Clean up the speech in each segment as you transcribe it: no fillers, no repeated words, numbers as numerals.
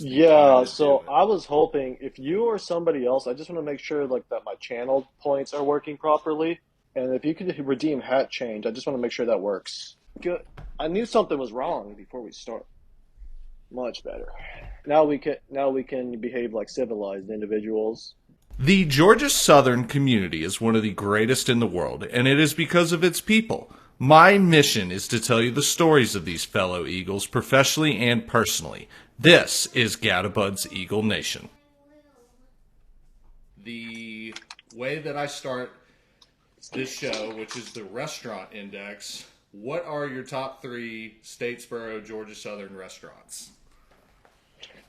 the time Yeah, to do so it. I was hoping if you or somebody else, I just want to make sure like that my channel points are working properly. And if you could redeem hat change, I just want to make sure that works. Good. I knew something was wrong before we start. Much better. Now we can behave like civilized individuals. The Georgia Southern community is one of the greatest in the world, and it is because of its people. My mission is to tell you the stories of these fellow Eagles professionally and personally. This is Gatabud's Eagle Nation. The way that I start this show, which is the restaurant index, what are your top three Statesboro, Georgia Southern restaurants?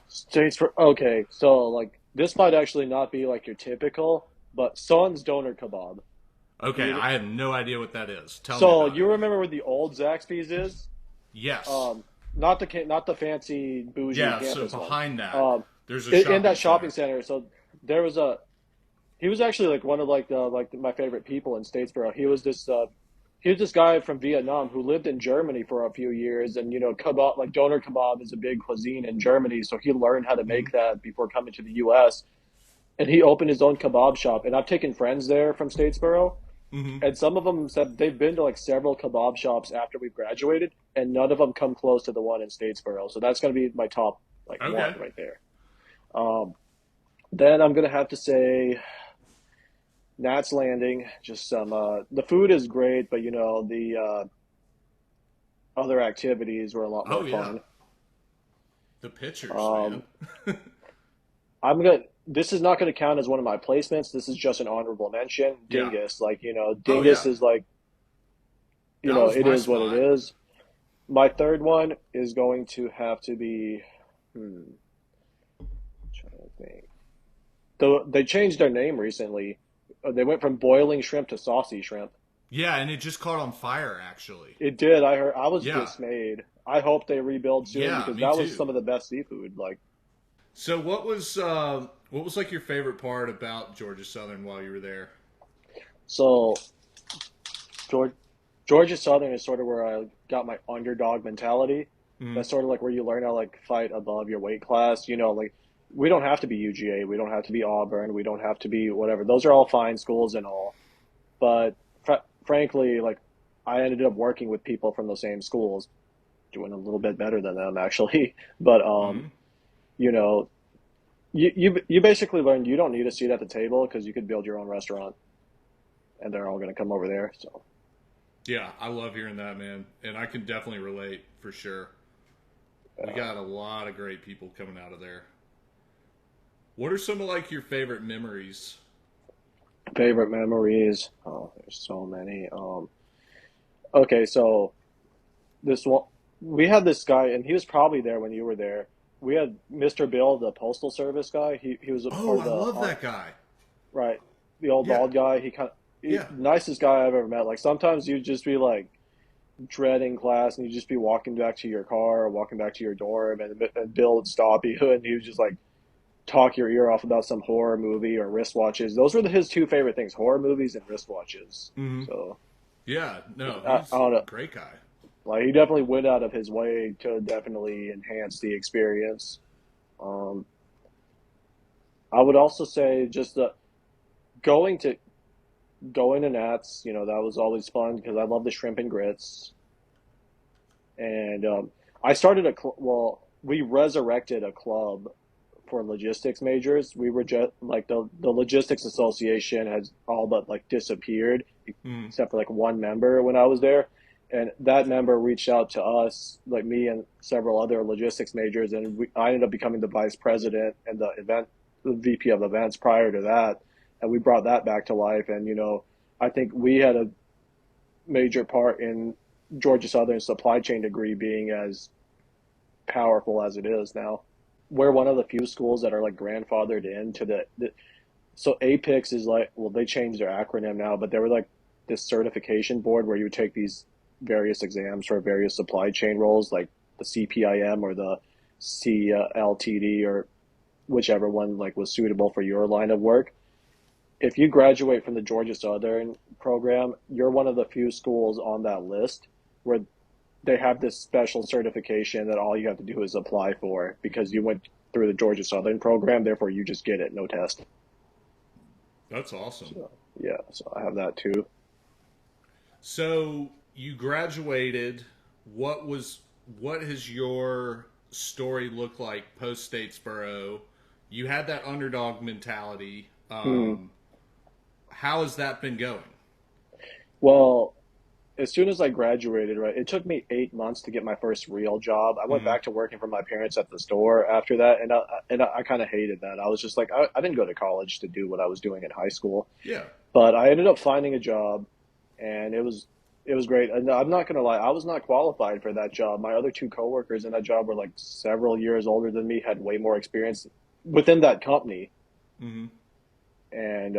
States for okay, so like this might actually not be like your typical, but Son's Doner Kebab. Do Okay, you I have no idea what that is. Tell me so about it. you remember where the old Zaxby's is? Yes. Not the fancy bougie Yeah, so campus one. behind that, Um, there's a in that shopping shopping center. center. So there was a he was actually like one of like my favorite people in Statesboro. He was this guy from Vietnam who lived in Germany for a few years, and kebab like doner kebab is a big cuisine in Germany. So he learned how to Mm-hmm. make that before coming to the U.S. And he opened his own kebab shop. And I've taken friends there from Statesboro, Mm-hmm. and some of them said they've been to like several kebab shops after we've graduated, and none of them come close to the one in Statesboro. So that's going to be my top like one Okay. right there. Um, then I'm gonna have to say Nat's Landing. Just some. The food is great, but the other activities were a lot Oh more yeah, fun. the pictures, man. Um, I'm gonna. This is not going to count as one of my placements. This is just an honorable mention. Yeah. Dingus, Oh Dingus yeah, is like, that was it my is what it spot. is. My third one is going to have to be. Trying to think. Though they changed their name recently. They went from boiling shrimp to saucy shrimp. Yeah, and it just caught on fire actually. It did. I heard. I was Yeah. dismayed. I hope they rebuild soon Yeah, because me that was too. some of the best seafood. Like, So what was like your favorite part about Georgia Southern while you were there? so Georgia, Georgia Southern is sort of where I got my underdog mentality. Mm. That's sort of like where you learn how to like fight above your weight class. Like we don't have to be UGA, we don't have to be Auburn, we don't have to be whatever. Those are all fine schools and all. But frankly, like I ended up working with people from those same schools, doing a little bit better than them actually. But Mm. you know, you basically learn you don't need a seat at the table because you could build your own restaurant, and they're all going to come over there. So Yeah, I love hearing that, man, and I can definitely relate for sure. We uh, got a lot of great people coming out of there. What are some of like your favorite memories? favorite memories. Oh, there's so many. Okay, so this one we had this guy, and he was probably there when you were there. We had Mr. Bill, the postal service guy. He was Oh, or I the love that guy. right, the old Yeah, bald guy. yeah. Nicest guy I've ever met. Like sometimes you'd just be like dreading class, and you'd just be walking back to your car or walking back to your dorm, and Bill would stop you, and he would just like talk your ear off about some horror movie or wristwatches. Those were his two favorite things: horror movies and wristwatches. Mm-hmm. So Yeah, no, I he's don't know. a great guy. Like he definitely went out of his way to definitely enhance the experience. Um, I would also say just the going to going to Nats. That was always fun because I love the shrimp and grits. And I started well, we resurrected a club for logistics majors. We were just like the logistics association has all but like disappeared Mm. except for like one member when I was there. And that member reached out to us, like me and several other logistics majors, and I ended up becoming the vice president and the VP of events prior to that. And we brought that back to life. And I think we had a major part in Georgia Southern supply chain degree being as powerful as it is now. We're one of the few schools that are like grandfathered into so APIX is like, well, they changed their acronym now, but they were like this certification board where you would take these various exams for various supply chain roles, like the CPIM or the CLTD or whichever one like was suitable for your line of work. If you graduate from the Georgia Southern program, you're one of the few schools on that list where they have this special certification that all you have to do is apply for because you went through the Georgia Southern program. Therefore, you just get it, no test. That's awesome. So yeah, so I have that too. So you graduated. What has your story looked like post Statesboro? You had that underdog mentality. Hmm. How has that been going? Well, as soon as I graduated, right, it took me 8 months to get my first real job. I went Hmm. back to working for my parents at the store after that, and I kind of hated that. I was just like, I didn't go to college to do what I was doing in high school, Yeah. but I ended up finding a job, and it was great. And I'm not gonna lie, I was not qualified for that job. My other two coworkers in that job were like several years older than me, had way more experience within that company, Hmm. and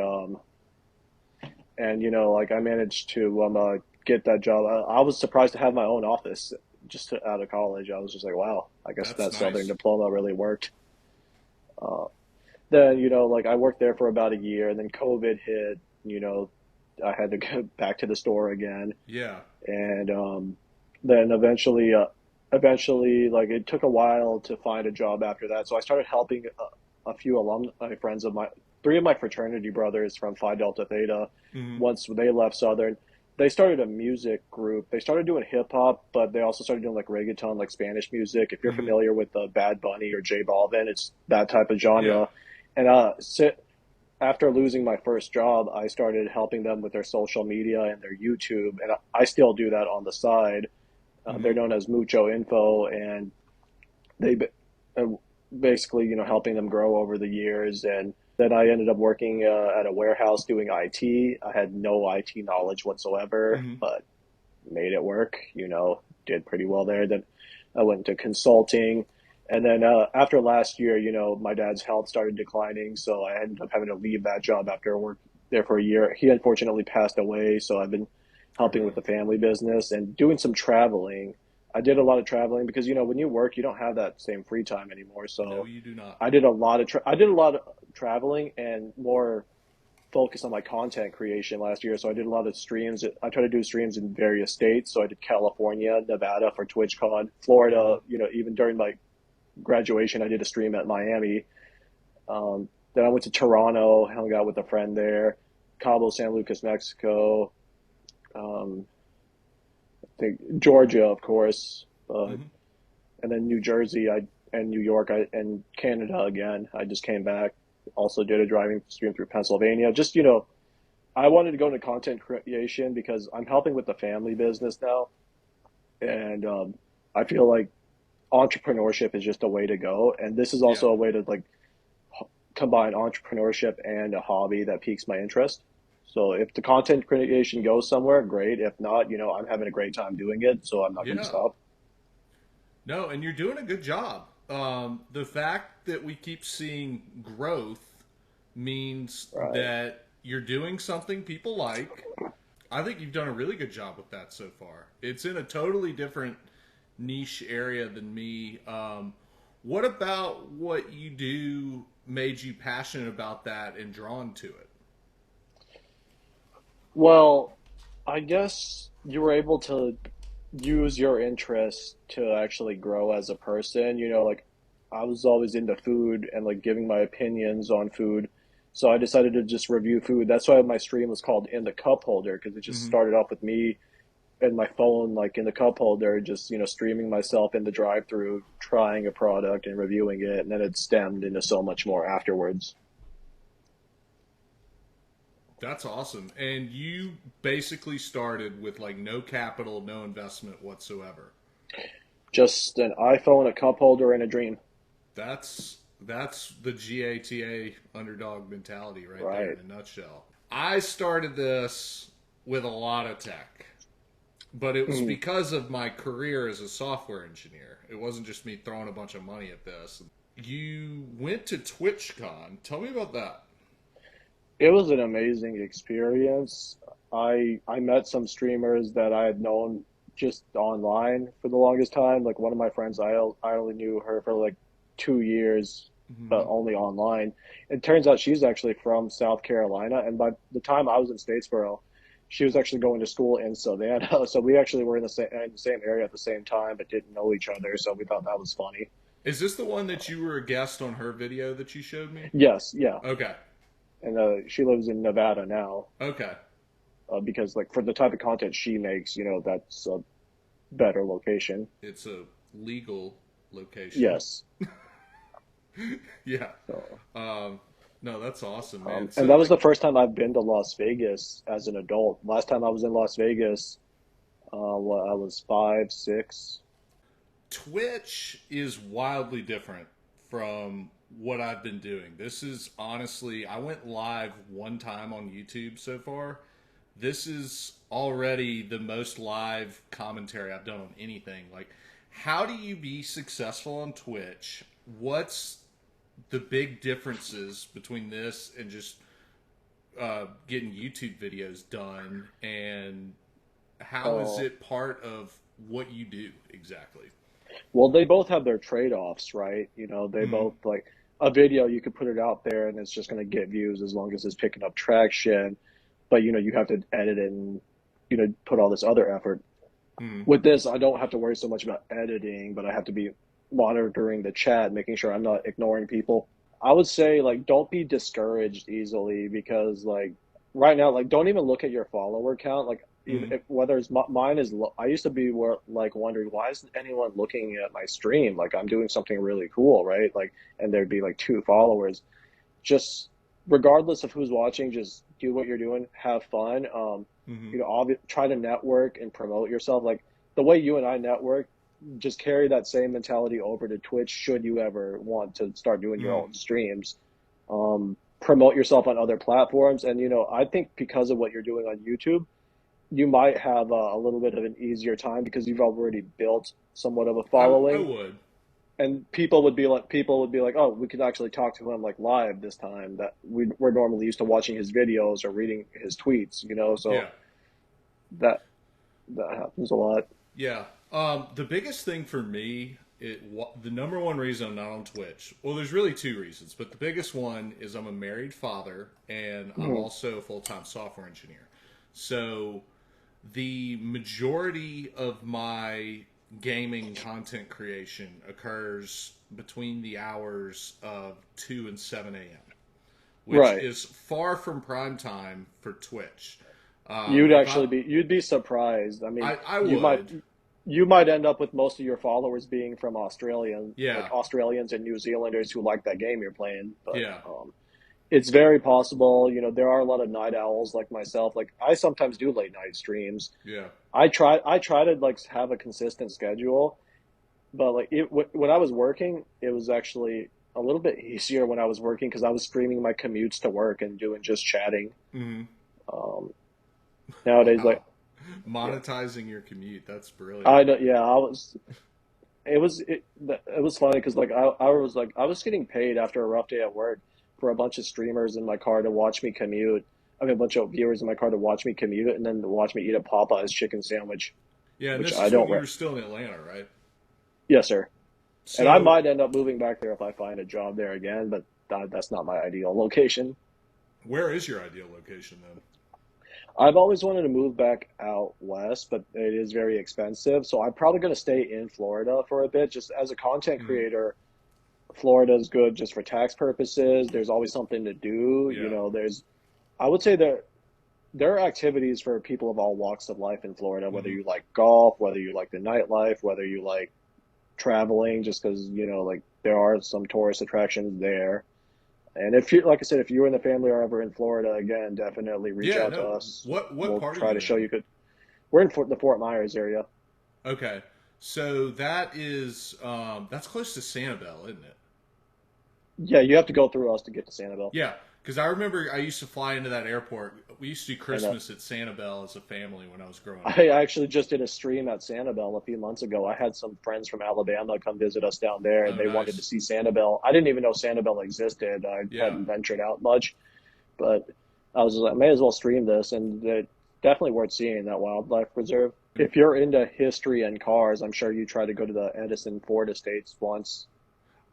like I managed to get that job. I was surprised to have my own office out of college. I was just like, wow, I guess That's that Southern nice. diploma really worked. Uh, then like I worked there for about a year, and then COVID hit. I had to go back to the store again, Yeah. and then eventually, like it took a while to find a job after that. So I started helping a few alumni friends of my three of my fraternity brothers from Phi Delta Theta. Hmm. Once they left Southern, they started a music group. They started doing hip hop, but they also started doing like reggaeton, like Spanish music. If you're Hmm. familiar with Bad Bunny or J Balvin, it's that type of Yeah. genre. And after losing my first job, I started helping them with their social media and their YouTube, and I still do that on the side. They're Hmm. known as Mucho Info, and they uh, basically, helping them grow over the years. And then I ended up working at a warehouse doing IT. I had no IT knowledge whatsoever, Hmm. but made it work. Did pretty well there. Then I went into consulting. And then after last year, my dad's health started declining, so I ended up having to leave that job after I worked there for a year. He unfortunately passed away, so I've been Oh, helping with really? the family business and doing some traveling. I did a lot of traveling because when you work, you don't have that same free time anymore. No, So you do not. I did a lot of traveling and more focus on my content creation last year. So I did a lot of streams. I try to do streams in various states. So I did California, Nevada for TwitchCon, Hmm. Florida. Even during my graduation, I did a stream at Miami. Then I went to Toronto, hung out with a friend there. Cabo San Lucas, Mexico. Um, I think Georgia, of course, Hmm. and then New Jersey, and New York, and Canada again. I just came back. Also did a driving stream through Pennsylvania. Just I wanted to go into content creation because I'm helping with the family business now, and I feel like entrepreneurship is just a way to go, and this is Yeah. also a way to like combine entrepreneurship and a hobby that piques my interest. So if the content creation goes somewhere, great. If not, I'm having a great time doing it, so I'm not going to Yeah. stop. No, and you're doing a good job. The fact that we keep seeing growth means Right. that you're doing something people like. I think you've done a really good job with that so far. It's in a totally different niche area than me. What about what you do made you passionate about that and drawn to it? Well, I guess you were able to use your interest to actually grow as a person. Like I was always into food and like giving my opinions on food. So I decided to just review food. That's why my stream was called In the Cupholder, because it just Hmm. started off with me and my phone like in the cup holder, just streaming myself in the drive-through, trying a product and reviewing it, and then it stemmed into so much more afterwards. That's awesome. And you basically started with like no capital, no investment whatsoever. Just an iPhone, a cup holder, and a dream. That's the GATA underdog mentality right there Right. in a nutshell. I started this with a lot of tech, but it was Mm. because of my career as a software engineer. It wasn't just me throwing a bunch of money at this. You went to TwitchCon. Tell me about that. It was an amazing experience. I met some streamers that I had known just online for the longest time. Like one of my friends, I only knew her for like 2 years, but Hmm. only online. It turns out she's actually from South Carolina, and by the time I was in Statesboro, she was actually going to school in Savannah. So we actually were in the same area at the same time, but didn't know each other. So we thought that was funny. Is this the one that you were a guest on her video that you showed me? Yes, yeah. Okay. And she lives in Nevada now, Okay. because like for the type of content she makes, that's a better location. It's a legal location. Yes. Yeah. So, Um, no, that's awesome, man. and So that was like the first time I've been to Las Vegas as an adult. Last time I was in Las Vegas, I was 5, 6. Twitch is wildly different from what I've been doing. This is honestly, I went live one time on YouTube so far. This is already the most live commentary I've done on anything. Like, how do you be successful on Twitch? What's the big differences between this and just getting YouTube videos done? And how is Oh, it part of what you do exactly? well, they both have their trade-offs, right? They Mm-hmm. both like a video, you could put it out there and it's just going to get views as long as it's picking up traction. But you have to edit it and put all this other effort. Mm-hmm. With this, I don't have to worry so much about editing, but I have to be monitoring the chat, making sure I'm not ignoring people. I would say like don't be discouraged easily because like right now like don't even look at your follower count like Mm-hmm. whether it's mine is I used to be like wondering why isn't anyone looking at my stream like I'm doing something really cool, right? Like and there'd be like 2 followers. Just regardless of who's watching, just do what you're doing, have fun. Mm-hmm. Try to network and promote yourself. Like the way you and I network, just carry that same mentality over to Twitch. Should you ever want to start doing your Mm-hmm. own streams, promote yourself on other platforms. And I think because of what you're doing on YouTube, you might have a little bit of an easier time because you've already built somewhat of a I following would. and people would be like, oh, we could actually talk to him like live this time that we're normally used to watching his videos or reading his tweets, so Yeah. that that happens a lot. Yeah. The biggest thing for me, the number one reason I'm not on Twitch, well, there's really two reasons, but the biggest one is I'm a married father and I'm Mhm. also a full time software engineer. So the majority of my gaming content creation occurs between the hours of 2 and 7 a.m., which Right. is far from prime time for Twitch. You'd If I, actually you'd be surprised. I mean, I you might would, you might end up with most of your followers being from yeah, Australians and New Zealanders who like that game you're playing, but yeah, it's very possible. There are a lot of night owls like myself. Like I sometimes do late night streams. yeah. I try to like have a consistent schedule, but like when I was working, it was actually a little bit easier when I was working because I was streaming my commutes to work and doing just chatting. Mm-hmm. Um, Nowadays, like Wow. yeah, Monetizing your commute. That's I brilliant. don't, yeah, I was. It was funny because like I was getting paid after a rough day at work for a bunch of streamers in my car to watch me commute. I mean, a bunch of viewers in my car to watch me commute and then to watch me eat a Popeyes chicken sandwich, Yeah, and which this I is when don't. you were still in Atlanta, right? Yes, sir. And I So, might end up moving back there if I find a job there again, but that's not my ideal location. where is your ideal location then? I've always wanted to move back out west, but it is very expensive. So I'm probably going to stay in Florida for a bit. Just as a content Mm, creator, Florida is good just for tax purposes. There's always something to do. yeah. I would say there are activities for people of all walks of life in Florida, whether Hmm. you like golf, whether you like the nightlife, whether you like traveling, just because, like there are some tourist attractions there. And if you, like I said, if you and the family are ever in Florida again, definitely reach Yeah, out to no. us. What We'll part are try you to show in? you good. We're in the Fort Myers area. Okay. So that is that's close to Sanibel, isn't it? Yeah, you have to go through us to get to Sanibel. Yeah, because I remember I used to fly into that airport. We used to do I know. Christmas at Sanibel as a family when I was growing up. I actually just did a stream at Sanibel a few months ago. I had some friends from Alabama come visit us down there, and Oh, they wanted to nice. see Sanibel. I didn't even know Sanibel existed. I Yeah. hadn't ventured out much, but I was like, I may as well stream this, and it definitely worth seeing that wildlife preserve. If you're into history and cars, I'm sure you tried to go to the Edison Ford Estates once.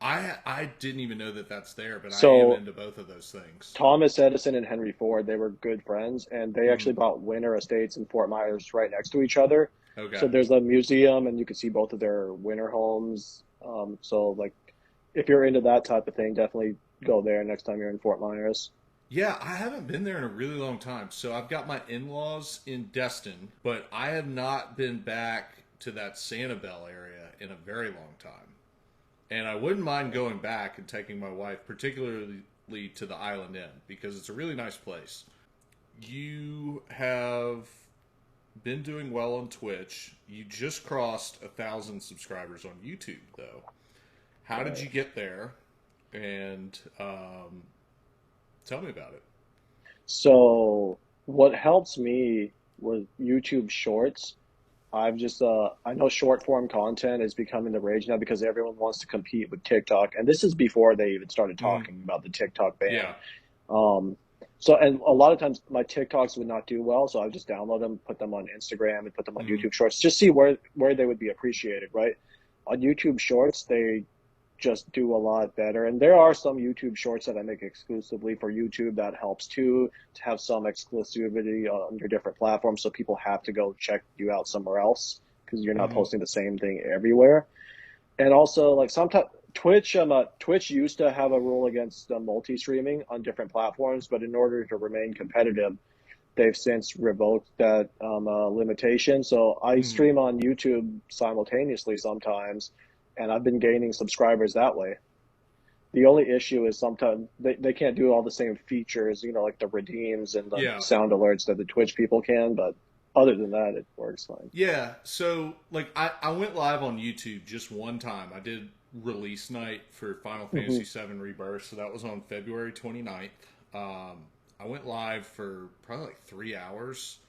I didn't even know that that's there, but I am So into both of those things. Thomas Edison and Henry Ford, they were good friends, and they Hmm. actually bought Winter Estates and Fort Myers right next to each other. So Okay. there's a museum, and you can see both of their winter homes. So like, if you're into that type of thing, definitely go there next time you're in Fort Myers. Yeah, I haven't been there in a really long time. So I've got my in-laws in Destin, but I have not been back to that Sanibel area in a very long time. And I wouldn't mind going back and taking my wife, particularly to the Island Inn, because it's a really nice place. You have been doing well on Twitch. You just crossed 1,000 subscribers on YouTube, though. How did you get there? And tell me about it. So what helps me with YouTube Shorts, I know short form content is becoming the rage now because everyone wants to compete with TikTok, and this is before they even started Mm, talking about the TikTok ban. yeah. Um, and a lot of times my TikToks would not do well, so I would just download them, put them on Instagram, and put them on Mm, YouTube Shorts, just see where they would be appreciated, right? On YouTube Shorts, they just do a lot better. And there are some YouTube shorts that I make exclusively for YouTube that helps too, to have some exclusivity on your different platforms. So people have to go check you out somewhere else because you're not mm, posting the same thing everywhere. And also like sometimes Twitch used to have a rule against multi-streaming on different platforms, but in order to remain competitive, they've since revoked that limitation. So I mm. stream on YouTube simultaneously sometimes, and I've been gaining subscribers that way. The only issue is sometimes they can't do all the same features, like the redeems and the Yeah. sound alerts that the Twitch people can, but other than that, it works fine. Yeah. So, like, I went live on YouTube just one time. I did release night for Final Hmm. Fantasy VII Rebirth, so that was on February 29th. I went live for probably like 3 hours,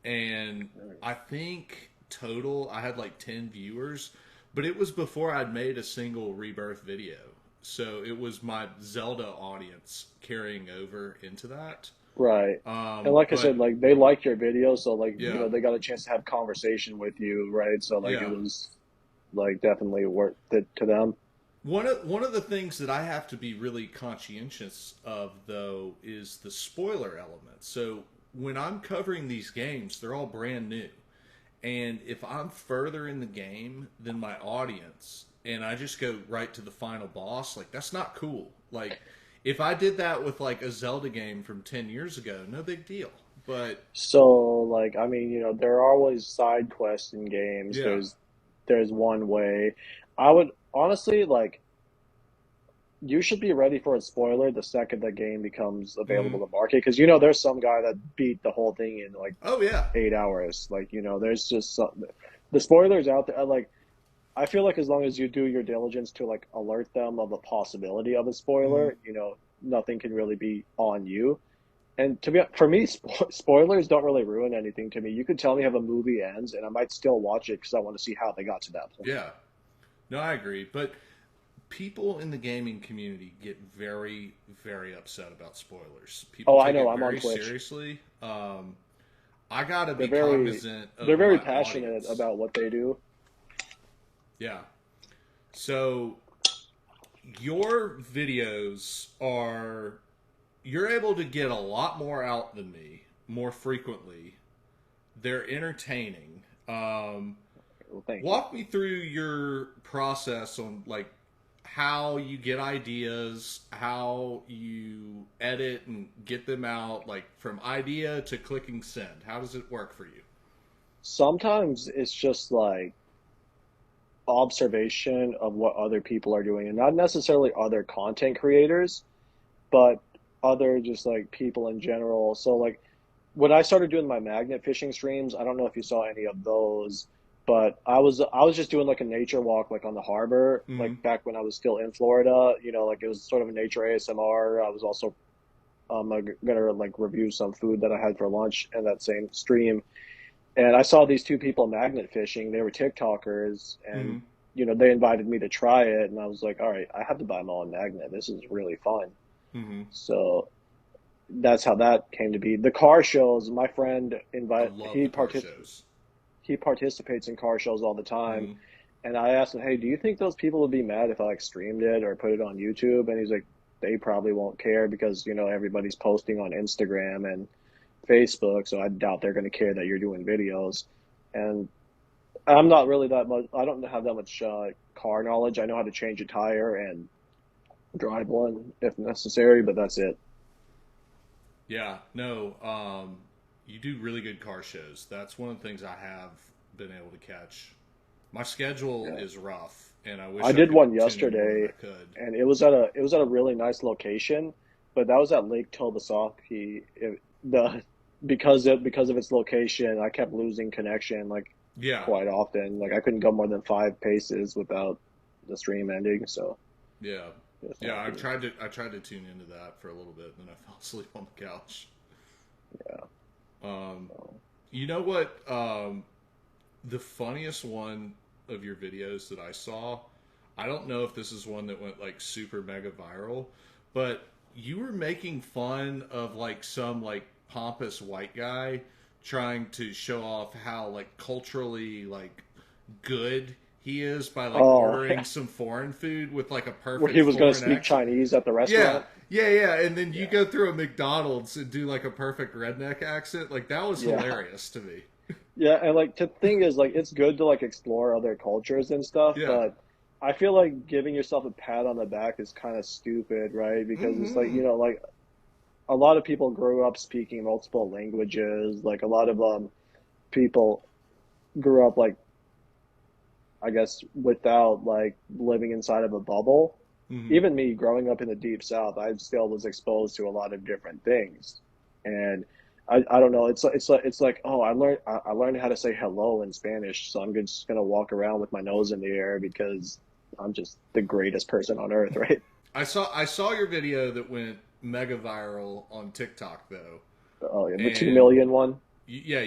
and I think total I had like 10 viewers, but it was before I'd made a single Rebirth video. So it was my Zelda audience carrying over into that. Right. And like I said, But like they like your videos, so like, yeah, they got a chance to have conversation with you, right? So like it yeah. was like definitely worth it to them. One of the things that I have to be really conscientious of, though, is the spoiler element. So when I'm covering these games, they're all brand new, and if I'm further in the game than my audience, and I just go right to the final boss, like that's not cool. Like if I did that with like a Zelda game from 10 years ago, no big deal. But So like I mean, there are always side quests in games. yeah, There's one way. I would honestly like you should be ready for a spoiler the second the game becomes available mm, to market because there's some guy that beat the whole thing in like oh yeah, 8 hours. Like there's just some the spoilers out there. Like I feel like as long as you do your diligence to like alert them of the possibility of a mm, spoiler, nothing can really be on you. And for me, spoilers don't really ruin anything to me. You could tell me how a movie ends, and I might still watch it because I want to see how they got to that point. yeah. No, I agree, but people in the gaming community get very, very upset about spoilers. People Oh, I take know. it I'm on very Twitch. seriously. I gotta They're be very cognizant they're of very my passionate audience. about what they do. Yeah. So your videos are you're able to get a lot more out than me more frequently. They're entertaining. Well, thank you. Walk me through your process on like how you get ideas, how you edit and get them out, like from idea to clicking send. How does it work for you? Sometimes it's just like observation of what other people are doing, and not necessarily other content creators, but other just like people in general. So like when I started doing my magnet fishing streams, I don't know if you saw any of those, but I was just doing like a nature walk like on the harbor, like Mm-hmm. back when I was still in Florida, like it was sort of a nature ASMR. I was also gonna like review some food that I had for lunch in that same stream. And I saw these two people magnet fishing. They were TikTokers and Mm-hmm. they invited me to try it and I was like, all right, I have to buy my own magnet. This is really fun. Mm-hmm. So that's how that came to be. The car shows, my friend I invite love the car shows. he participates in car shows all the time. Mm-hmm. And I asked him, "Hey, do you think those people would be mad if I like streamed it or put it on YouTube?" And he's like, "They probably won't care because, everybody's posting on Instagram and Facebook, so I doubt they're going to care that you're doing videos." And I'm not really that much. I don't have that much car knowledge. I know how to change a tire and drive one if necessary, but that's it. Yeah, no, you do really good car shows. That's one of the things I have been able to catch. My schedule Yeah. is rough, and I I wish I did could one tune in more than yesterday, I could. and it was at a really nice location, but that was at Lake Tobasopi. The because of its location, I kept losing connection like Yeah, quite often. Like I couldn't go more than 5 paces without the stream ending. So yeah, it's yeah. not good. I tried to tune into that for a little bit, and then I fell asleep on the couch. Yeah. Um, So, you know what? The funniest one of your videos that I saw, I don't know if this is one that went like super mega viral, but you were making fun of like some like pompous white guy trying to show off how like culturally like good he is by like oh, ordering some foreign food with like a where perfect he was going to foreign speak accent. Chinese at the Yeah, restaurant. yeah. And then you Yeah. go through a McDonald's and do like a perfect redneck accent. Like that was Yeah. hilarious to me. Yeah, and like the thing is like it's good to like explore other cultures and stuff, Yeah. but I feel like giving yourself a pat on the back is kind of stupid, right? Because it's like, Mm-hmm. like a lot of people grew up speaking multiple languages. Like a lot of people grew up like I guess without like living inside of a bubble. Mm-hmm. Even me growing up in the deep south, I still was exposed to a lot of different things. And I don't know, it's like oh I learned how to say hello in Spanish, so I'm just gonna walk around with my nose in the air because I'm just the greatest person on earth, right? I saw your video that went mega viral on TikTok though, Oh yeah, the two and million one. yeah,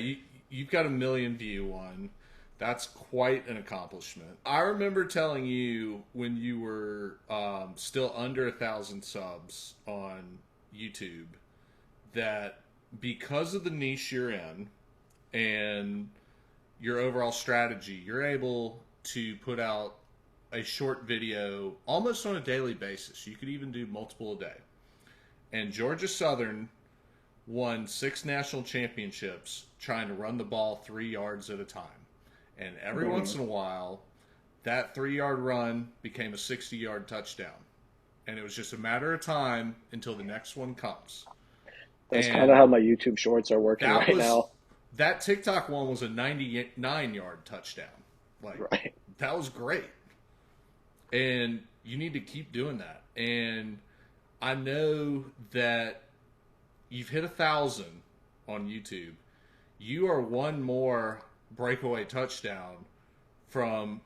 you've got a million view one. That's quite an accomplishment. I remember telling you when you were still under 1,000 subs on YouTube that because of the niche you're in and your overall strategy, you're able to put out a short video almost on a daily basis. You could even do multiple a day. And Georgia Southern won 6 national championships trying to run the ball 3 yards at a time. And every once Mhm. in a while, that 3 yard run became a 60-yard touchdown. And it was just a matter of time until the next one comes. That's kind of And how my YouTube shorts are working that right was now. that TikTok one was a 99-yard touchdown. Like Right. that was great. And you need to keep doing that. And I know that you've hit 1,000 on YouTube. You are one more breakaway touchdown from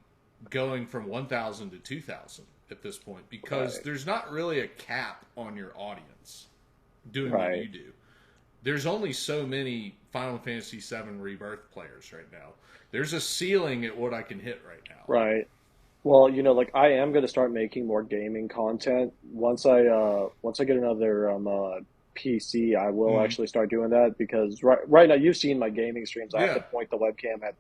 going from 1,000 to 2,000 at this point because Right. there's not really a cap on your audience doing what you Right. do. There's only so many Final Fantasy VII Rebirth players right now. There's a ceiling at what I can hit right now. Right. Well, like I am going to start making more gaming content once I get another PC. I will Mm. actually start doing that because right now you've seen my gaming streams. I have to Yeah, point the webcam at,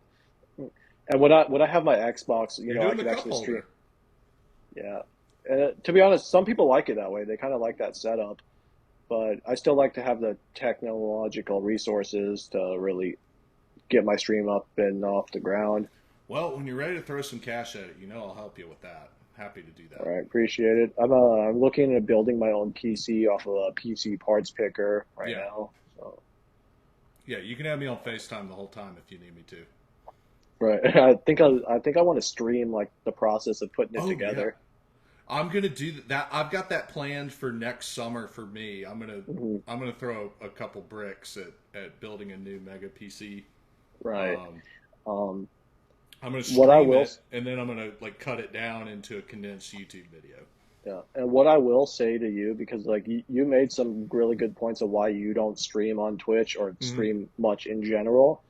and when I have my Xbox, you're I doing the could cup actually stream. holder. Yeah, and to be honest, some people like it that way. They kind of like that setup, but I still like to have the technological resources to really get my stream up and off the ground. Well, when you're ready to throw some cash at it, I'll help you with that. Happy to do All that. right, appreciate it. I'm looking at building my own PC off of a PC parts picker right Yeah, now. So, yeah. You can have me on FaceTime the whole time if you need me to. right, I think I want to stream like the process of putting it Oh yeah, together. I'm gonna do that. I've got that planned for next summer for me. Hmm. I'm gonna throw a couple bricks at building a new mega PC. Right. Um, Um, I'm gonna what I stream will, it and then I'm gonna like cut it down into a condensed YouTube video. yeah, and what I will say to you because like you made some really good points of why you don't stream on Twitch or Hmm. stream much in general.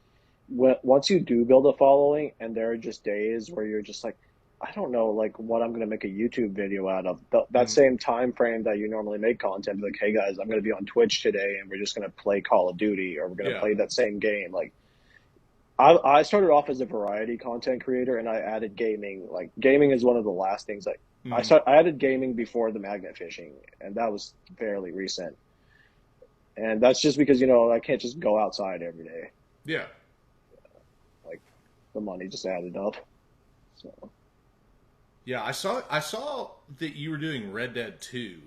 Once you do build a following and there are just days where you're just like I don't know like what I'm going to make a YouTube video out of that Hmm. same time frame that you normally make content like hey guys I'm going to be on Twitch today and we're just going to play Call of Duty or we're going to Yeah. play that same game like I started off as a variety content creator and I added gaming like gaming is one of the last things like Hmm. I added gaming before the magnet fishing and that was fairly recent and that's just because I can't just go outside every day Yeah. like the money just added up. So Yeah, I saw that you were doing Red Dead 2,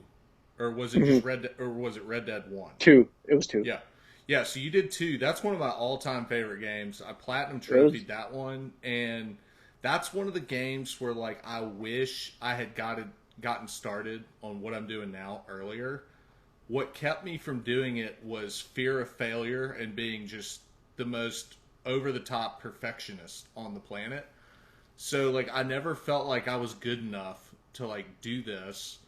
or was it Hmm. just or was it Red Dead 1? Two. It was two. Yeah. Yeah, so you did 2. That's one of my all-time favorite games. I platinum It was. trophied that one, and that's one of the games where like I wish I had gotten started on what I'm doing now earlier. What kept me from doing it was fear of failure and being just the most over the top perfectionist on the planet. So like I never felt like I was good enough to like do this,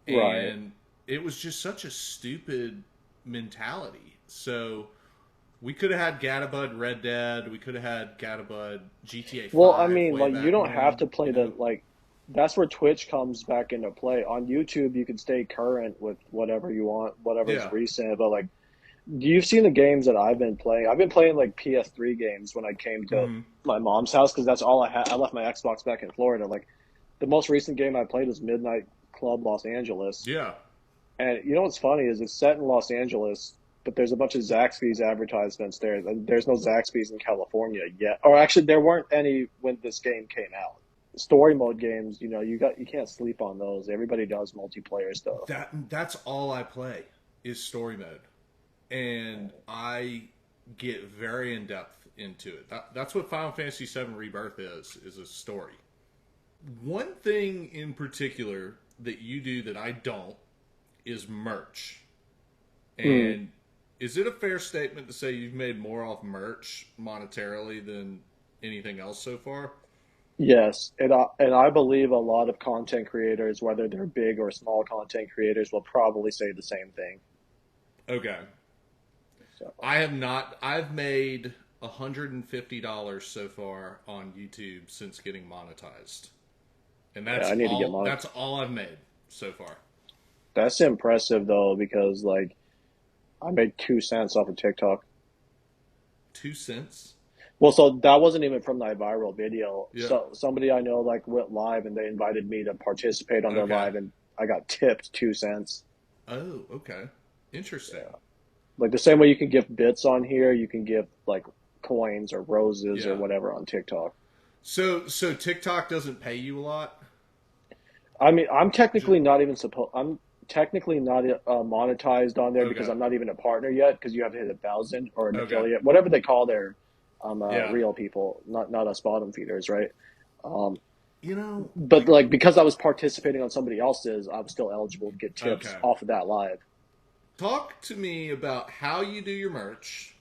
Right. and it was just such a stupid mentality. So we could have had Gatabud Red Dead, we could have had Gatabud GTA Well, I 5 mean, way like you back don't have when, to play you know. the like. That's where Twitch comes back into play. On YouTube, you can stay current with whatever you want, whatever's Yeah. recent. But like, you've seen the games that I've been playing. I've been playing like PS3 games when I came to Mhm. my mom's house because that's all I had. I left my Xbox back in Florida. Like, the most recent game I played was Midnight Club Los Angeles. Yeah. And you know what's funny is it's set in Los Angeles, but there's a bunch of Zaxby's advertisements there. And there's no Zaxby's in California yet. Or actually, there weren't any when this game came out. Story mode games, you can't sleep on those. Everybody does multiplayer stuff. That's all I play is story mode. And I get very in depth into it. That's what Final Fantasy VII Rebirth is a story. One thing in particular that you do that I don't is merch. Mm, And is it a fair statement to say you've made more off merch monetarily than anything else so far? yes, and I believe a lot of content creators, whether they're big or small content creators, will probably say the same thing. Okay. So I have not. I've made $150 so far on YouTube since getting monetized, and yeah, I need to get mine. that's all I've made so far. That's impressive though, because like I made 2 cents off of TikTok. 2 cents. Well, so that wasn't even from my viral video. Yeah. So somebody I know like went live and they invited me to participate on their Okay. live and I got tipped 2 cents. Oh, okay. Interesting. Yeah. Like the same way you can give bits on here, you can give like coins or roses or Yeah. whatever on TikTok. So TikTok doesn't pay you a lot. I mean, Just, I'm technically not monetized on there because okay. I'm not even a partner yet because you have to hit 1,000 or an Okay. affiliate, whatever they call their Yeah. real people, not us bottom feeders, right? Um, You know. but like because I was participating on somebody else's, I was still eligible to get tips Okay. off of that live. Talk to me about how you do your merch.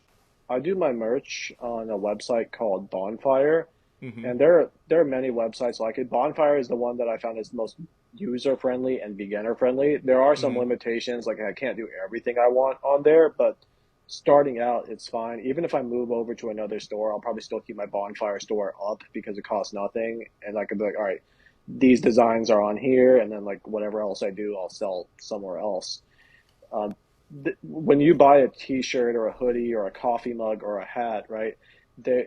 I do my merch on a website called Bonfire, Mm-hmm. and there are many websites like it. Bonfire is the one that I found is most user friendly and beginner friendly. There are some Mm-hmm. limitations, like I can't do everything I want on there, but starting out, it's fine. Even if I move over to another store, I'll probably still keep my Bonfire store up because it costs nothing, and I could be like, all right, these designs are on here, and then like whatever else I do, I'll sell somewhere else. Um, when you buy a T-shirt or a hoodie or a coffee mug or a hat, right? They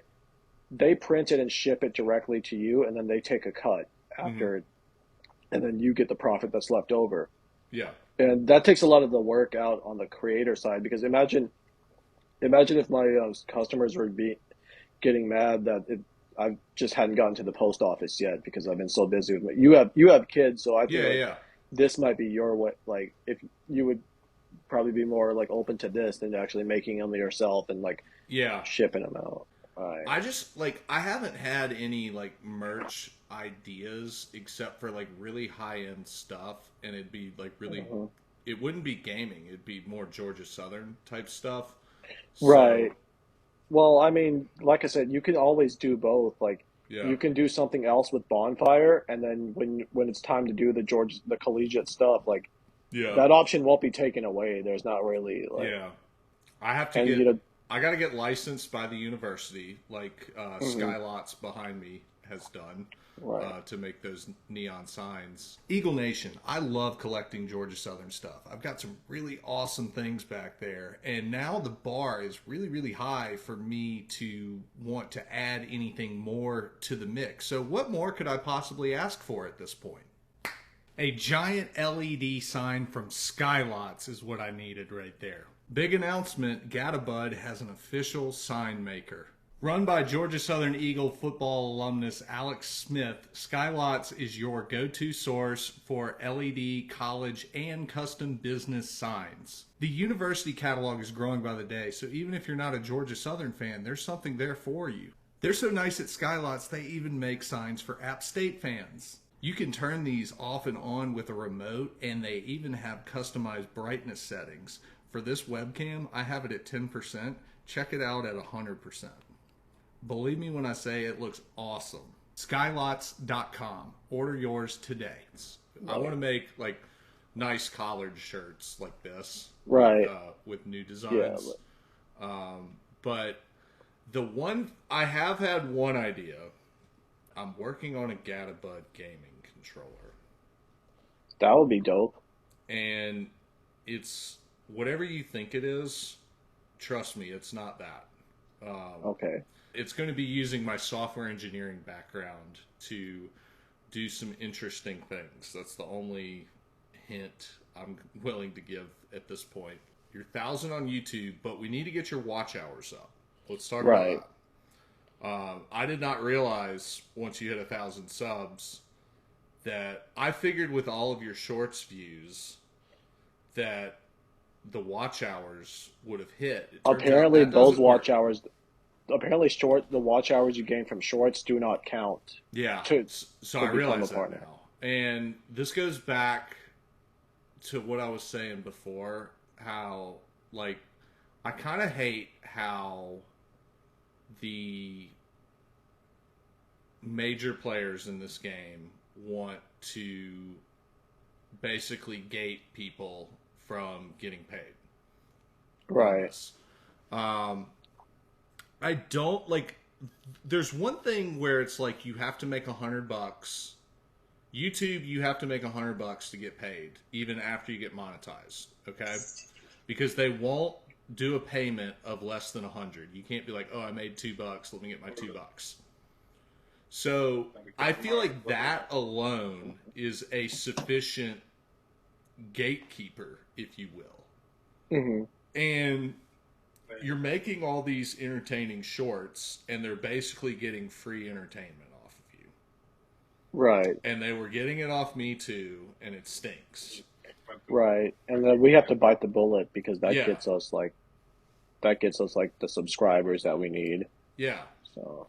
they print it and ship it directly to you, and then they take a cut Mm-hmm. after, and then you get the profit that's left over. Yeah. And that takes a lot of the work out on the creator side because imagine if my customers were getting mad that I just hadn't gotten to the post office yet because I've been so busy with my, you have kids, so I think Yeah. like Yeah. this might be your way. Like if you would probably be more like open to this than actually making them yourself and like Yeah. shipping them out. Right. I just like I haven't had any like merch ideas except for like really high end stuff, and it'd be like really, Mhm. it wouldn't be gaming, it'd be more Georgia Southern type stuff. Right. So Well, I mean, like I said, you can always do both. Like yeah. you can do something else with Bonfire, and then when it's time to do the collegiate stuff, like Yeah. that option won't be taken away. There's not really like, Yeah. I have to and get I got to get licensed by the university, like mhm, Skylots behind me has done, right. to make those neon signs. Eagle Nation, I love collecting Georgia Southern stuff. I've got some really awesome things back there, and now the bar is really, really high for me to want to add anything more to the mix. So, what more could I possibly ask for at this point? A giant LED sign from Skylots is what I needed right there. Big announcement, Gatabud has an official sign maker. Run by Georgia Southern Eagle football alumnus Alex Smith, Skylots is your go-to source for LED, college, and custom business signs. The university catalog is growing by the day, so even if you're not a Georgia Southern fan, there's something there for you. They're so nice at Skylots, they even make signs for App State fans. You can turn these off and on with a remote, and they even have customized brightness settings. For this webcam, I have it at 10%. Check it out at 100%. Believe me when I say it looks awesome. Skylots.com. Order yours today. I want to make like nice collared shirts like this, Right. with new designs. But the one I have had one idea. I'm working on a Gatabud gaming controller, That would be dope. and it's whatever you think it is. Trust me, it's not that. Okay. It's going to be using my software engineering background to do some interesting things. That's the only hint I'm willing to give at this point. You're 1,000 on YouTube, but we need to get your watch hours up. Let's talk Right. about that. I did not realize once you hit 1,000 subs that I figured with all of your shorts views that the watch hours would have hit. It turns out Apparently, that those doesn't watch work. hours. Apparently, the watch hours you gain from shorts do not count Yeah, to so to I become a realize that partner. now. And this goes back to what I was saying before, how, like, I kind of hate how the major players in this game want to basically gate people from getting paid on Right. this. I don't like. There's one thing where it's like you have to make $100. YouTube, you have to make $100 to get paid, even after you get monetized. Okay, because they won't do a payment of less than 100. You can't be like, oh, I made $2. Let me get my $2. So I feel like that alone is a sufficient gatekeeper, if you will. Hmm. And you're making all these entertaining shorts, and they're basically getting free entertainment off of you. Right. And they were getting it off me too, and it stinks. Right. And then we have to bite the bullet because Yeah, that gets us like the subscribers that we need. yeah. So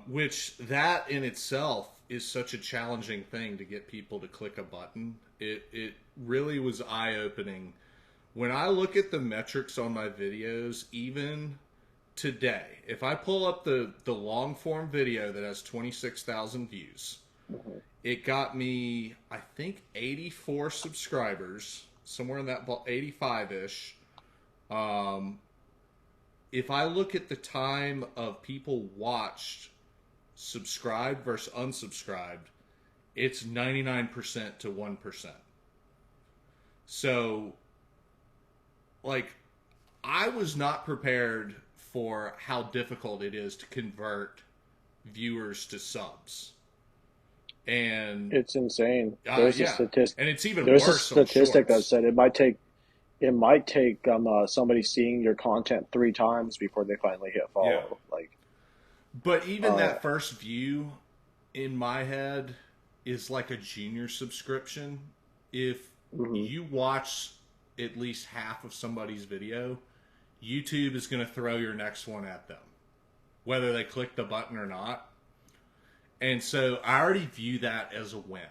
Which that in itself is such a challenging thing to get people to click a button. It really was eye opening. When I look at the metrics on my videos, even today, if I pull up the long form video that has 26,000 views, mhm. it got me, I think, 84 subscribers, somewhere in that 85 ish. If I look at the time of people watched, subscribed versus unsubscribed, it's 99% to 1%. So, like, I was not prepared for how difficult it is to convert viewers to subs. And It's insane. There's a yeah, statistic. and it's even There's a worse on statistic that shorts. said it might take somebody seeing your content 3 times before they finally hit Yeah. follow. Like, But even uh, that first view in my head is like a junior subscription. If mhm. you watch at least half of somebody's video, YouTube is going to throw your next one at them, whether they click the button or not. And so I already view that as a win.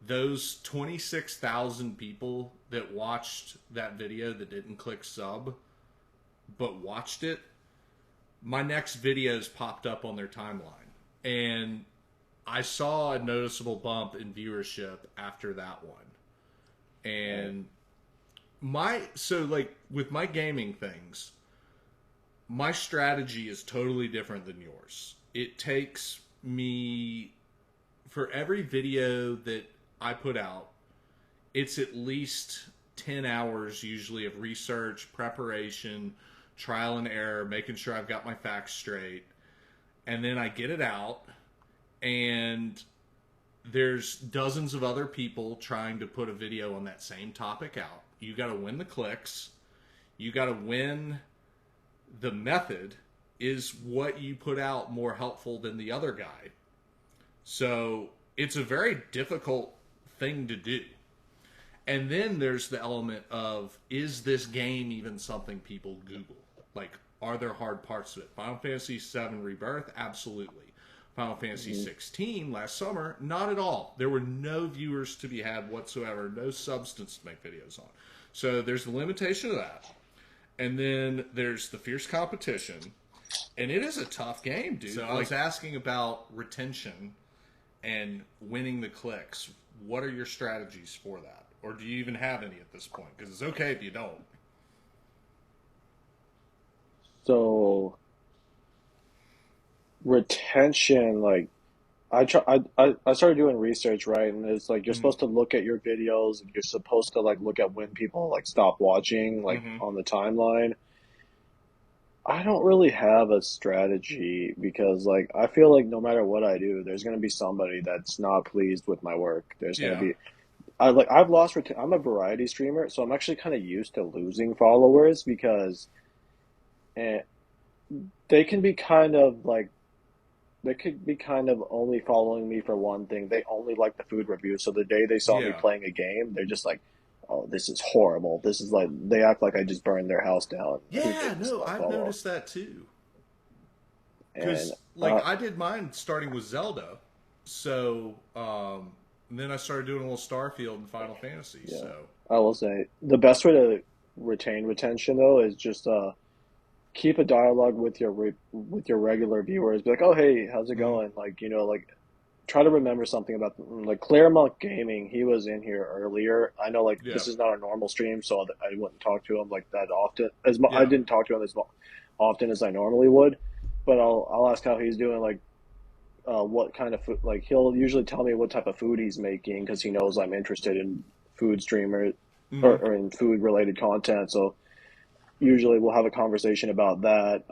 Those 26,000 people that watched that video that didn't click sub but watched it, my next videos popped up on their timeline. And I saw a noticeable bump in viewership after that one. And so like with my gaming things, my strategy is totally different than yours. It takes me, for every video that I put out, it's at least 10 hours usually of research, preparation, trial and error, making sure I've got my facts straight. And then I get it out, and there's dozens of other people trying to put a video on that same topic out. You got to win the clicks. You got to win the method. is what you put out more helpful than the other guy? So it's a very difficult thing to do. And then there's the element of, is this game even something people Google? Like, are there hard parts to it? Final Fantasy VII Rebirth? Absolutely. Final Fantasy 16 last summer? Not at all. There were no viewers to be had whatsoever, no substance to make videos on. So there's the limitation of that. And then there's the fierce competition. And it is a tough game, dude. So I was asking about retention and winning the clicks. What are your strategies for that? Or do you even have any at this point? Because it's okay if you don't. So retention, like I started doing research, right? And it's like you're Mm-hmm. supposed to look at your videos, and you're supposed to like look at when people like stop watching, like Mm-hmm. on the timeline. I don't really have a strategy because like I feel like no matter what I do, there's gonna be somebody that's not pleased with my work. There's gonna Yeah. be I've lost I'm a variety streamer, so I'm actually kind of used to losing followers because eh, they can be kind of like they could be kind of only following me for one thing. They only like the food review. So the day they saw me Yeah. playing a game, they're just like, "Oh, this is horrible. This is like they act like I just burned their house down." And they Yeah, just no, I've unfollow. noticed that too. And Because, like, I did mine starting with Zelda. So, and then I started doing a little Starfield and Final Fantasy. yeah, So, I will say the best way to retain retention though is just keep a dialogue with with your regular viewers. Be like, "Oh, hey, how's it mm, going?" Like, like try to remember something about like Claremont Gaming. He was in here earlier. I know like yeah, this is not a normal stream, so I wouldn't talk to him like that often. I yeah, didn't talk to him as often as I normally would, but I'll ask how he's doing. Like, what kind of food? Like he'll usually tell me what type of food he's making because he knows I'm interested in food streamer mm, or in food related content. So usually we'll have a conversation about that.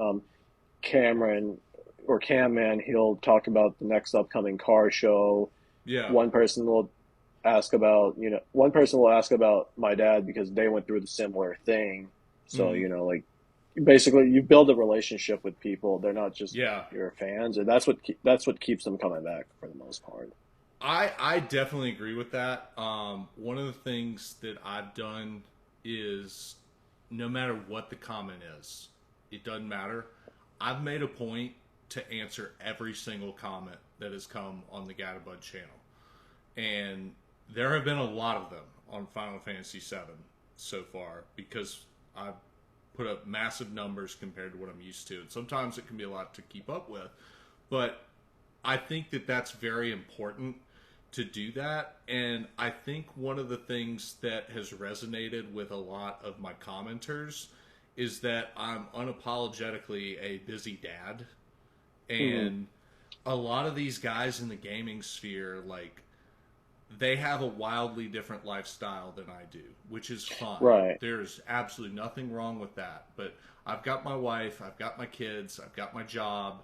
Cameron or Cam Man, he'll talk about the next upcoming car show. yeah, One person will one person will ask about my dad because they went through the similar thing. So, mm, like basically you build a relationship with people. They're not just yeah. your fans, and that's what keeps them coming back for the most part. I definitely agree with that. One of the things that I've done is no matter what the comment is, it doesn't matter. I've made a point to answer every single comment that has come on the Gatabud channel. And there have been a lot of them on Final Fantasy VII so far because I've put up massive numbers compared to what I'm used to. And sometimes it can be a lot to keep up with. But I think that that's very important to do that. And I think one of the things that has resonated with a lot of my commenters is that I'm unapologetically a busy dad. Hmm. And a lot of these guys in the gaming sphere, like, they have a wildly different lifestyle than I do, which is fine. Right. There's absolutely nothing wrong with that. But I've got my wife, I've got my kids, I've got my job.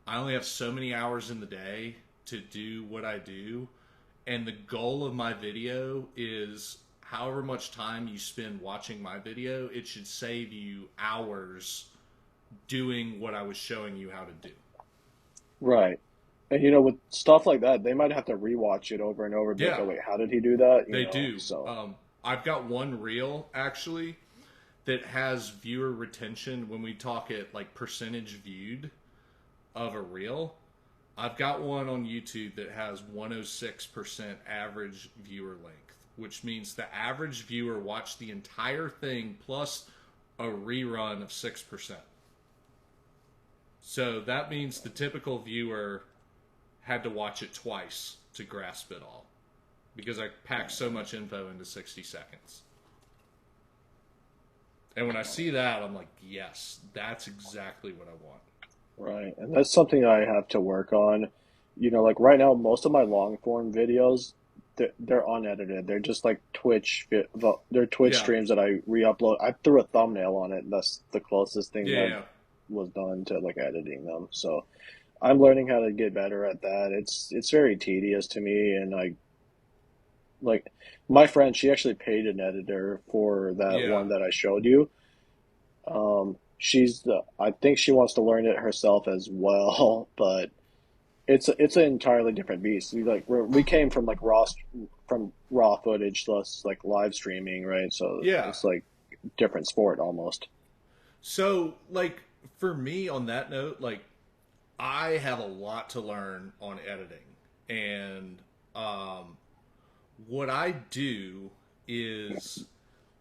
I only have so many hours in the day to do what I do. And the goal of my video is however much time you spend watching my video, it should save you hours doing what I was showing you how to do. Right. And with stuff like that, they might have to rewatch it over and over. Be like, Yeah, oh wait, how did he do that? they do. So I've got one reel actually that has viewer retention when we talk it like percentage viewed of a reel. I've got one on YouTube that has 106% average viewer length, which means the average viewer watched the entire thing plus a rerun of 6%. So that means the typical viewer had to watch it twice to grasp it all because I packed so much info into 60 seconds. And when I see that, I'm like, yes, that's exactly what I want. right, and that's something I have to work on. Like right now, most of my long form videos, they're unedited. They're just like they're Twitch Yeah, streams that I re-upload. I threw a thumbnail on it, and that's the closest thing yeah, that yeah. was done to like editing them. So I'm learning how to get better at that. It's very tedious to me, and like my friend, she actually paid an editor for that Yeah. one that I showed you. I think she wants to learn it herself as well, but it's an entirely different beast. We came from like raw footage to us like live streaming, right? So Yeah. it's like different sport almost. So, like, for me on that note, like, I have a lot to learn on editing. And um, what I do is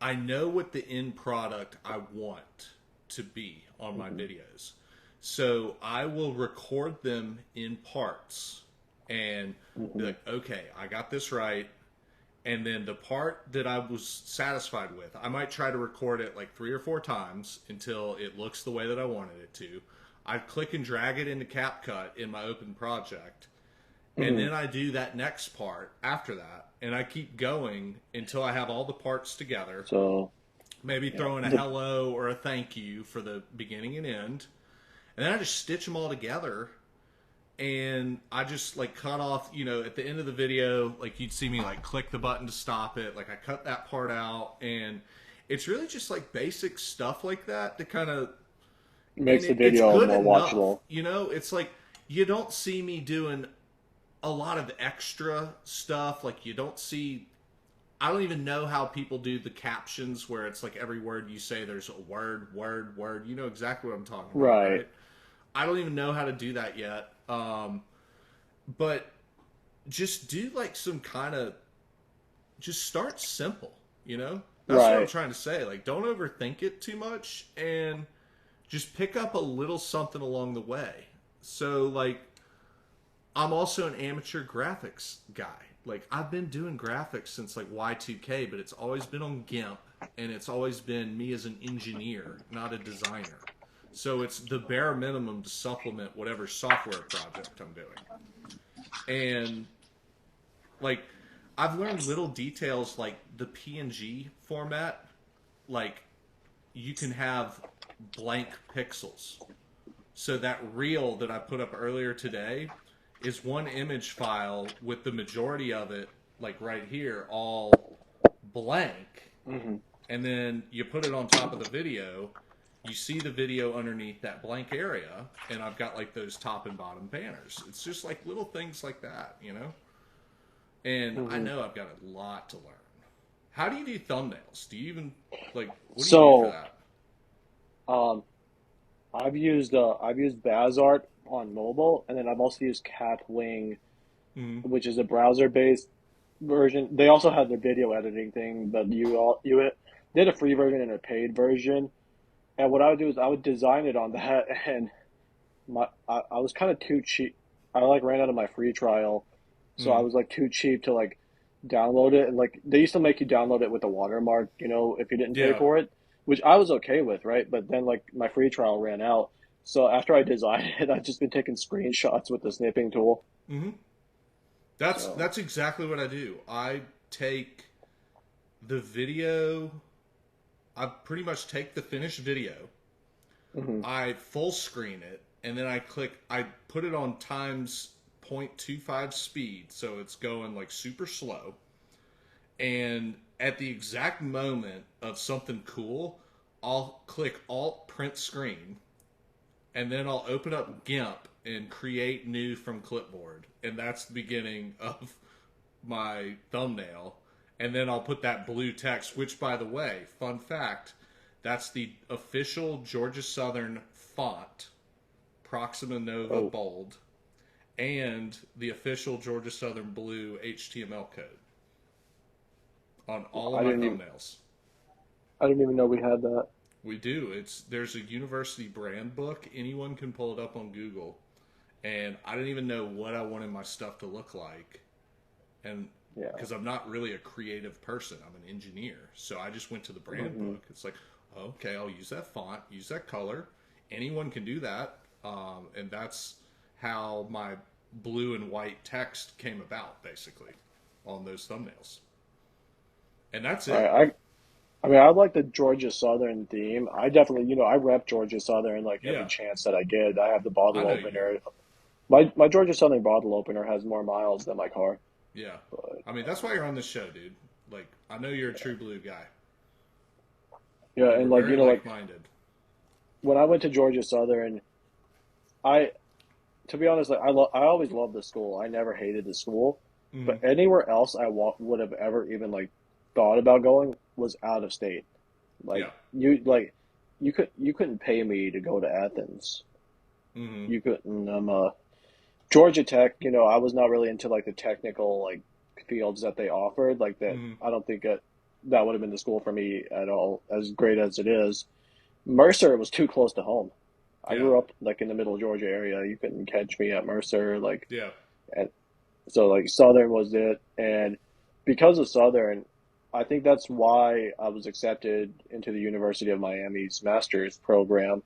I know what the end product I want to be on my Hmm. videos. So I will record them in parts and be Hmm. like, okay, I got this right. And then the part that I was satisfied with, I might try to record it like 3 or 4 times until it looks the way that I wanted it to. I click and drag it into CapCut in my open project, and Hmm. then I do that next part after that, and I keep going until I have all the parts together. So Maybe yeah, throw in a hello or a thank you for the beginning and end, and then I just stitch them all together. And I just like cut off, at the end of the video, like you'd see me like click the button to stop it. Like I cut that part out, and it's really just like basic stuff like that to kind of, and makes the it's video good more enough. watchable. It's like you don't see me doing a lot of extra stuff. Like you don't see. I don't even know how people do the captions where it's like every word you say, there's a word, word, word. You know exactly what I'm talking about, Right. right? I don't even know how to do that yet. But just do like some kind of just start simple, that's what I'm Right. trying to say. Like, don't overthink it too much and just pick up a little something along the way. So like, I'm also an amateur graphics guy. Like, I've been doing graphics since like Y2K, but it's always been on GIMP, and it's always been me as an engineer, not a designer. So it's the bare minimum to supplement whatever software project I'm doing. And like, I've learned little details like the PNG format. Like, you can have blank pixels. So that reel that I put up earlier today is one image file with the majority of it, like right here, all blank. Hmm. And then you put it on top of the video. You see the video underneath that blank area, and I've got like those top and bottom banners. It's just like little things like that. And I Hmm. know I've got a lot to learn. How do you do thumbnails? Do you even like what do you do for So that? um, I've used Bazart on mobile, and then I've also used Catwing, Mm-hmm. which is a browser-based version. They also have their video editing thing, but they had a free version and a paid version. And what I would do is I would design it on that, and I was kind of too cheap. I like ran out of my free trial, so I Mm. was like too cheap to like download it. And like they used to make you download it with a watermark, if you didn't pay Yeah. for it, which I was okay with, right? But then like my free trial ran out, so after I designed it, I've just been taking screenshots with the snipping tool. Mm-hmm. That's So. that's exactly what I do. I take the video. I pretty much take the finished video. Hmm. I full screen it, and then I put it on times 0.25 speed, so it's going like super slow. And at the exact moment of something cool, I'll click Alt Print Screen, and then I'll open up GIMP and create new from clipboard, and that's the beginning of my thumbnail. And then I'll put that blue text, which, by the way, fun fact, that's the official Georgia Southern font, Proxima Nova Oh, bold, and the official Georgia Southern blue HTML code on all of I my didn't even thumbnails. I didn't even know we had that. We do. There's a university brand book. Anyone can pull it up on Google. And I didn't even know what I wanted my stuff to look like. And Yeah. because I'm not really a creative person, I'm an engineer. So I just went to the brand Hmm. book. It's like, okay, I'll use that font, use that color. Anyone can do that. And that's how my blue and white text came about, basically, on those thumbnails. And that's All it. right. I mean, I like the Georgia Southern theme. I definitely, I rep Georgia Southern like every Yeah, chance that I get. I have the I bottle know you do. opener. My Georgia Southern bottle opener has more miles than my car. Yeah. But I mean, that's why you're on this show, dude. Like, I know you're a true blue guy. yeah, And and we're like very like like minded. when I went to Georgia Southern, I to be honest, like I always loved the school. I never hated the school, Hmm. but anywhere else would have ever even like thought about going was out of state. Yeah. Like you couldn't pay me to go to Athens. Hmm. You couldn't Georgia Tech, I was not really into like the technical like fields that they offered. Like that, Hmm. I don't think that would have been the school for me at all. As great as it is, Mercer was too close to home. I Yeah. grew up like in the middle of Georgia area. You couldn't catch me at Mercer. Yeah. And so like Southern was it, and because of Southern, I think that's why I was accepted into the University of Miami's master's program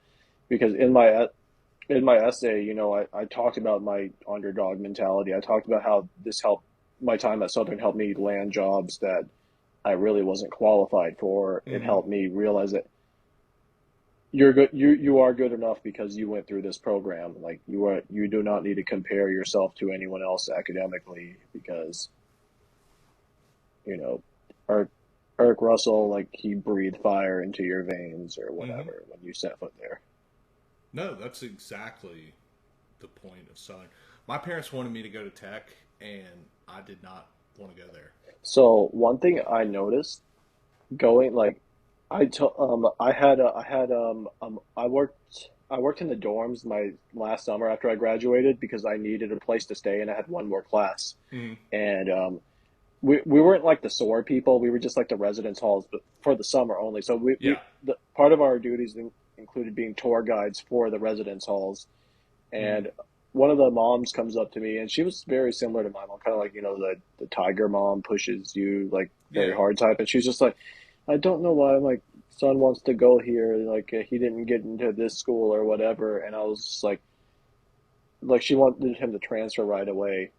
because in my essay, I talked about my underdog mentality. I talked about how this helped my time at Southern helped me land jobs that I really wasn't qualified for. It Hmm. helped me realize that you're good. You are good enough because you went through this program. Like you do not need to compare yourself to anyone else academically because you know, Eric, Eric Russell, like he breathed fire into your veins or Hmm. whatever when you set foot there. No, that's exactly the point of Southern. My parents wanted me to go to Tech, and I did not want to go there. So one thing I noticed going like I had I worked in the dorms my last summer after I graduated because I needed a place to stay and I had one more class. Hmm. And we weren't like the SOAR people. We were just like the residence halls, but for the summer only. So Yeah. the part of our duties included being tour guides for the residence halls. Hmm. And one of the moms comes up to me, and she was very similar to my mom, kind of like the tiger mom pushes you like very Yeah. hard type. And she's just like, I don't know why my son wants to go here. Like he didn't get into this school or whatever. And I was just like she wanted him to transfer right away.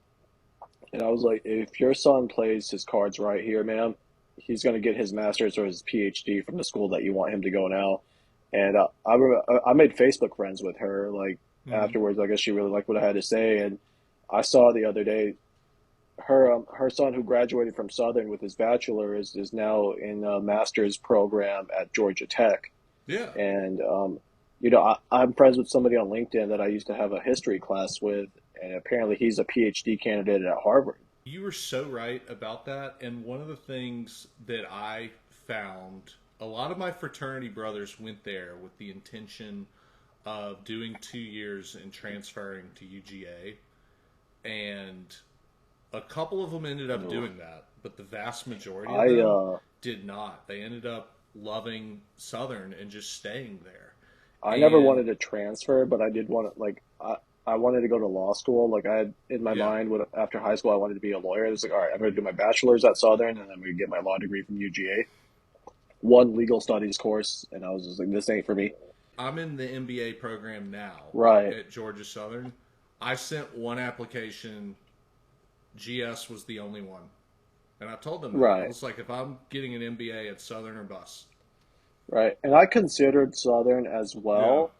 And I was like, if your son plays his cards right here, ma'am, he's going to get his master's or his PhD from the school that you want him to go now. And I made Facebook friends with her. Like Hmm. afterwards, I guess she really liked what I had to say. And I saw the other day her son who graduated from Southern with his bachelor is now in a master's program at Georgia Tech. Yeah. And I'm friends with somebody on LinkedIn that I used to have a history class with, and apparently he's a PhD candidate at Harvard. You were so right about that. And one of the things that I found, a lot of my fraternity brothers went there with the intention of doing 2 years and transferring to UGA. And a couple of them ended up Oof. doing that, but the vast majority of I them did not. They ended up loving Southern and just staying there. I never And wanted to transfer, but I did want to I wanted to go to law school. Like I had in my yeah, mind when after high school I wanted to be a lawyer. It was like, all right, I'm going to do my bachelor's at Southern, and then I'm going to get my law degree from UGA. One legal studies course, and I was just like, this ain't for me. I'm in the MBA program now Right, at Georgia Southern. I sent one application. GS was the only one. And I told them that. I right, was like, if I'm getting an MBA at Southern or bust. right. And I considered Southern as Yeah. well,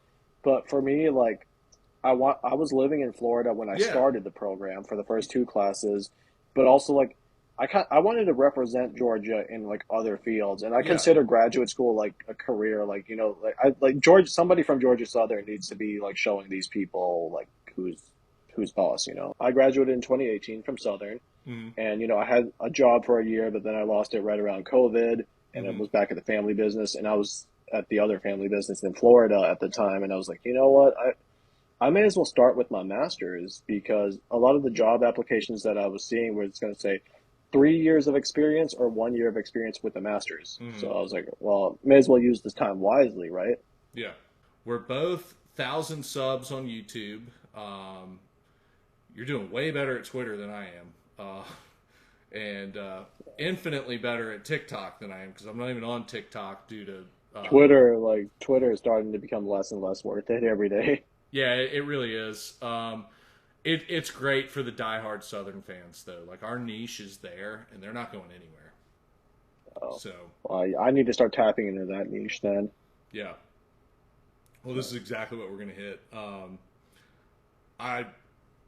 but for me, like I was living in Florida when I Yeah. started the program for the first two classes, but also like I wanted to represent Georgia in like other fields, and I Yeah. consider graduate school like a career. Like like I like George somebody from Georgia Southern needs to be like showing these people like who's boss. I graduated in 2018 from Southern, Mm-hmm. and I had a job for a year, but then I lost it right around COVID, and it Mm-hmm. was back at the family business, and I was at the other family business in Florida at the time, and I was like, you know what, I may as well start with my master's because a lot of the job applications that I was seeing was going to say 3 years of experience or 1 year of experience with a master's. Mm-hmm. So I was like, well, may as well use this time wisely, right? Yeah. We're both 1,000 subs on YouTube. You're doing way better at Twitter than I am. And infinitely better at TikTok than I am because I'm not even on TikTok due to. Twitter is starting to become less and less worth it every day. Yeah, it really is. It's great for the diehard Southern fans, though. Like, our niche is there, and they're not going anywhere. Oh, So, well, I need to start tapping into that niche then. yeah. Well, this is exactly what we're going to hit. I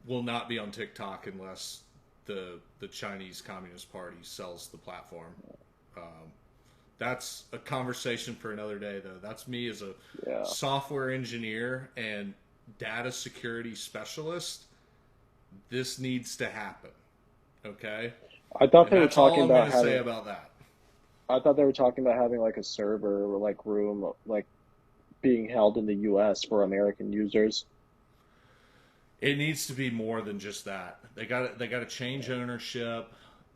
will not be on TikTok unless the Chinese Communist Party sells the platform. Um, That's a conversation for another day, though. That's me as a Yeah. software engineer and data security specialist. This needs to happen. Okay? I thought And they were that's all talking I'm going about to say having. about that. I thought they were talking about having like a server or like room like being held in the U.S. for American users. It needs to be more than just that. They got to change ownership.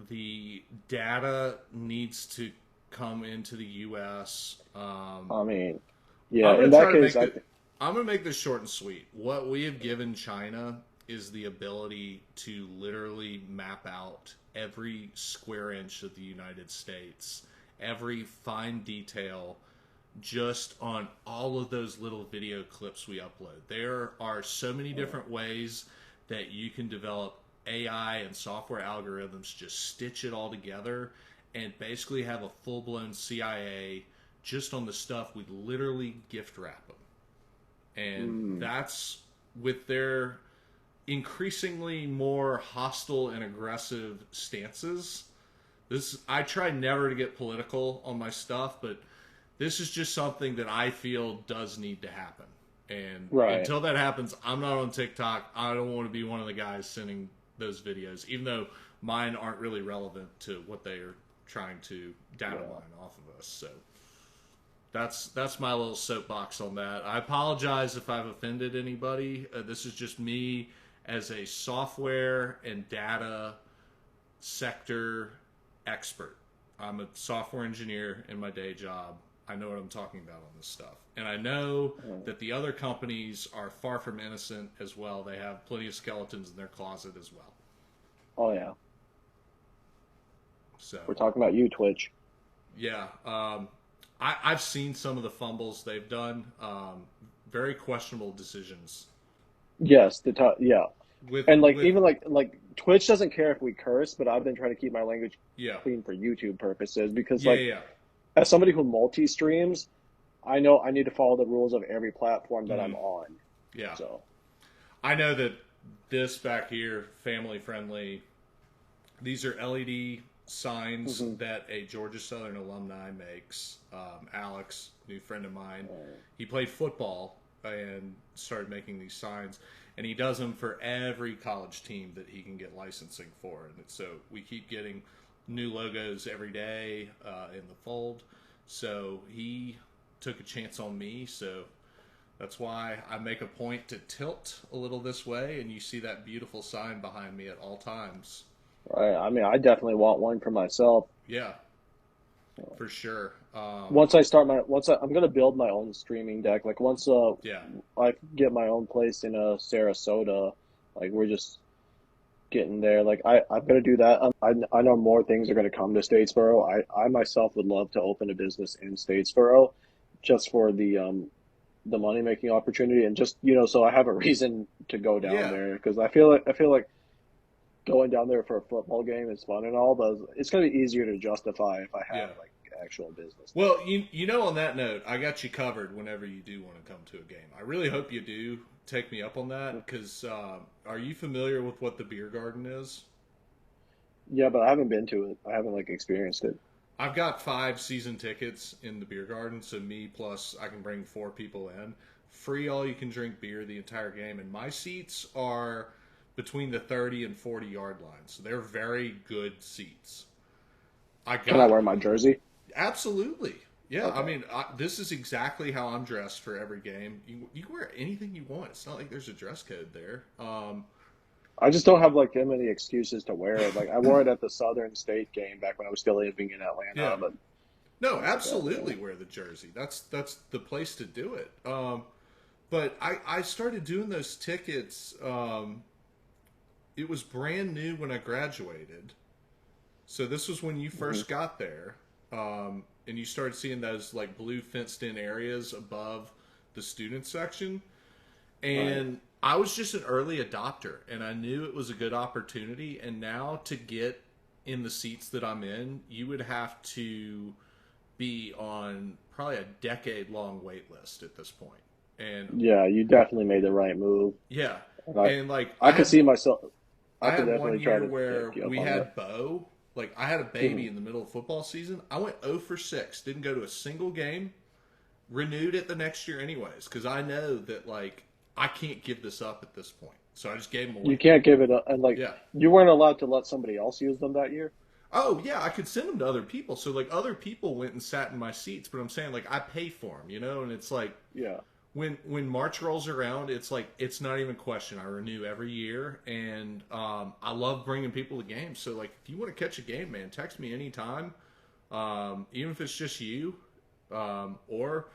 The data needs to come into the U.S. I mean, yeah. I'm In going to that try to case, make it. I'm going to make this short and sweet. What we have given China is the ability to literally map out every square inch of the United States, every fine detail, just on all of those little video clips we upload. There are so many different ways that you can develop AI and software algorithms, just stitch it all together and basically have a full blown CIA just on the stuff we literally gift wrap them. And mm, that's with their increasingly more hostile and aggressive stances. This I try never to get political on my stuff, but this is just something that I feel does need to happen. And right. until that happens, I'm not on TikTok. I don't want to be one of the guys sending those videos, even though mine aren't really relevant to what they are trying to data Yeah. mine off of us. So that's my little soapbox on that. I apologize if I've offended anybody. This is just me as a software and data sector expert. I'm a software engineer in my day job. I know what I'm talking about on this stuff. And I know that the other companies are far from innocent as well. They have plenty of skeletons in their closet as well. Oh yeah. So, We're talking about you, Twitch. yeah. I've seen some of the fumbles they've done. Very questionable decisions. Yes. Yeah. And like With even like Twitch doesn't care if we curse, but I've been trying to keep my language yeah. clean for YouTube purposes because Yeah, like yeah, yeah. as somebody who multi streams, I know I need to follow the rules of every platform that I'm on. Yeah. So I know that this back here, family friendly, these are LED signs hmm that a Georgia Southern alumni makes. Alex, new friend of mine, he played football and started making these signs, and he does them for every college team that he can get licensing for. And so we keep getting new logos every day in the fold. So he took a chance on me. So that's why I make a point to tilt a little this way, and you see that beautiful sign behind me at all times. right. I mean, I definitely want one for myself. Yeah, for sure. I'm gonna build my own streaming deck. Like once Yeah, I get my own place in Sarasota, like we're just getting there. Like I'm gonna do that. I know more things are gonna come to Statesboro. I myself would love to open a business in Statesboro, just for the money making opportunity and just so I have a reason to go down yeah, there because I feel like going down there for a football game is fun and all, but it's gonna be easier to justify if I have yeah. like actual business there. Well, you know, on that note, I got you covered whenever you do want to come to a game. I really hope you do take me up on that because are you familiar with what the beer garden is? Yeah, but I haven't been to it. I haven't like experienced it. I've got 5 season tickets in the beer garden, so me plus I can bring 4 people in. Free all you can drink beer the entire game, and my seats are between the 30 and 40 yard line, so they're very good seats. I Can I got wear my jersey? absolutely. Yeah, I Okay. mean, this is exactly how I'm dressed for every game. You can wear anything you want. It's not like there's a dress code there. I just don't have like that many excuses to wear it. Like I wore it at the Southern State game back when I was still living in Atlanta, Yeah, but no, that's about absolutely it. wear the jersey. That's the place to do it. But I started doing those tickets. It was brand new when I graduated. So this was when you Hmm. first got there, and you started seeing those like blue fenced in areas above the student section. Right. And I was just an early adopter, and I knew it was a good opportunity. And now to get in the seats that I'm in, you would have to be on probably a decade long wait list at this point. And Yeah, you definitely made the right move. yeah, And I and like I could see myself. I I could had one definitely try year to where take you up we on that. had Bo Like, I had a baby in the middle of football season. I went 0 for 6, didn't go to a single game, renewed it the next year anyways, because I know that, like, I can't give this up at this point. So I just gave them You away. can't give it up, and like Yeah. you weren't allowed to let somebody else use them that year. Oh, yeah, I could send them to other people. So, like, other people went and sat in my seats, but I'm saying, like, I pay for them, And it's like, Yeah. when March rolls around, it's like it's not even a question. I renew every year, and I love bringing people to games. So like, if you want to catch a game, man, text me anytime, even if it's just you, or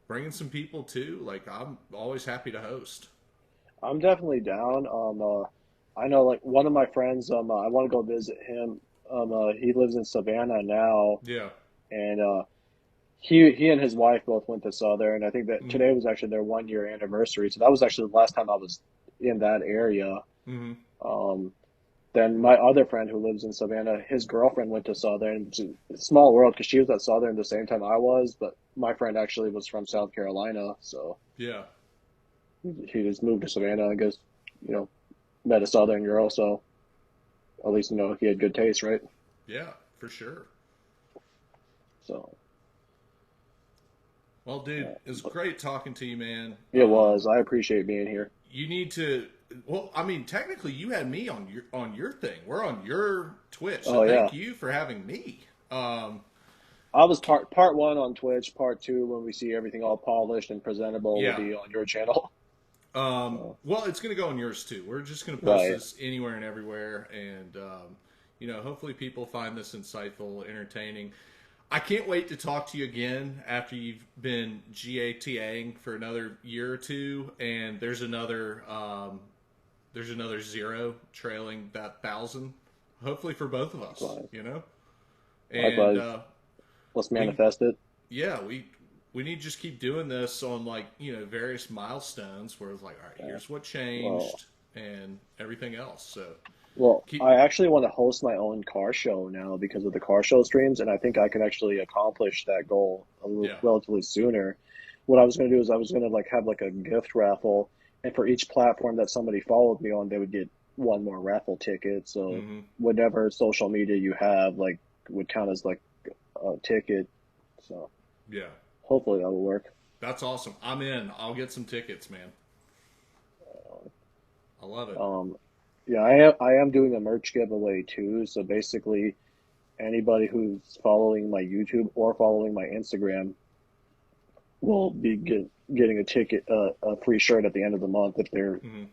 bringing some people too. Like I'm always happy to host. I'm definitely down. I know like one of my friends. I want to go visit him. He lives in Savannah now, Yeah. and he and his wife both went to Southern. I think that Mm-hmm. today was actually their 1 year anniversary. So that was actually the last time I was in that area. Mm-hmm. Um, then my other friend who lives in Savannah, his girlfriend went to Southern. It's a small world because she was at Southern the same time I was, but my friend actually was from South Carolina, so Yeah. he just moved to Savannah. I guess you know met a Southern girl, so at least he had good taste, right? Yeah. For sure. So Well, dude, it was but great talking to you, man. it was. I appreciate being here. You need to. Well, I mean, technically, you had me on your thing. We're on your Twitch, so Oh yeah, thank you for having me. I was part one on Twitch. Part two, when we see everything all polished and presentable, will Yeah. be on your channel. So, Well, it's going to go on yours too. We're just going to post right. this anywhere and everywhere, and hopefully, people find this insightful, entertaining. I can't wait to talk to you again after you've been GATAing for another year or two, and there's another zero trailing that 1,000. Hopefully for both of Likewise. us. And Likewise. Let's we manifest it. yeah we need to just keep doing this on like various milestones where it's like, all right, Yeah. here's what Well, changed and everything else. So I keep actually want to host my own car show now because of the car show streams, and I think I can actually accomplish that goal yeah. relatively sooner. What I was going to do is I was going to like have like a gift raffle, and for each platform that somebody followed me on, they would get one more raffle ticket. So Hmm. whatever social media you have, like, would count as like a ticket. So Yeah, hopefully that will work. that's awesome. I'm in. I'll get some tickets, man. I love it. Um, yeah, I am doing a merch giveaway too. So basically, anybody who's following my YouTube or following my Instagram will be getting a ticket, a free shirt at the end of the month if they're Hmm.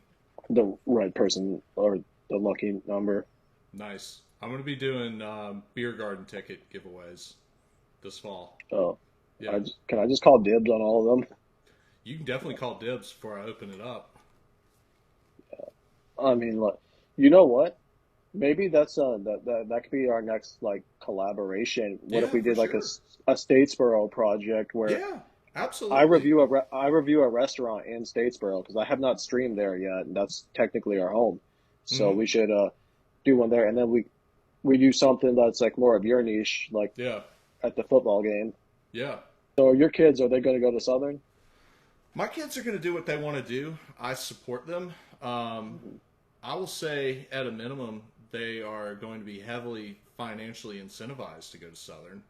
the right person or the lucky number. Nice. I'm going to be doing beer garden ticket giveaways this fall. So Yeah, can I just call dibs on all of them? you can definitely call dibs before I open it up. I mean, look, you know what? Maybe that's that could be our next like collaboration. What if Yeah, we for did like sure. a Statesboro project where Yeah, absolutely. I review a restaurant in Statesboro because I have not streamed there yet, and that's technically our home. So Hmm. we should do one there, and then we do something that's like more of your niche, like Yeah, at the football game. yeah. So your kids, are they going to go to Southern? My kids are going to do what they want to do. I support them. Um, Mhm. I will say, at a minimum, they are going to be heavily financially incentivized to go to Southern.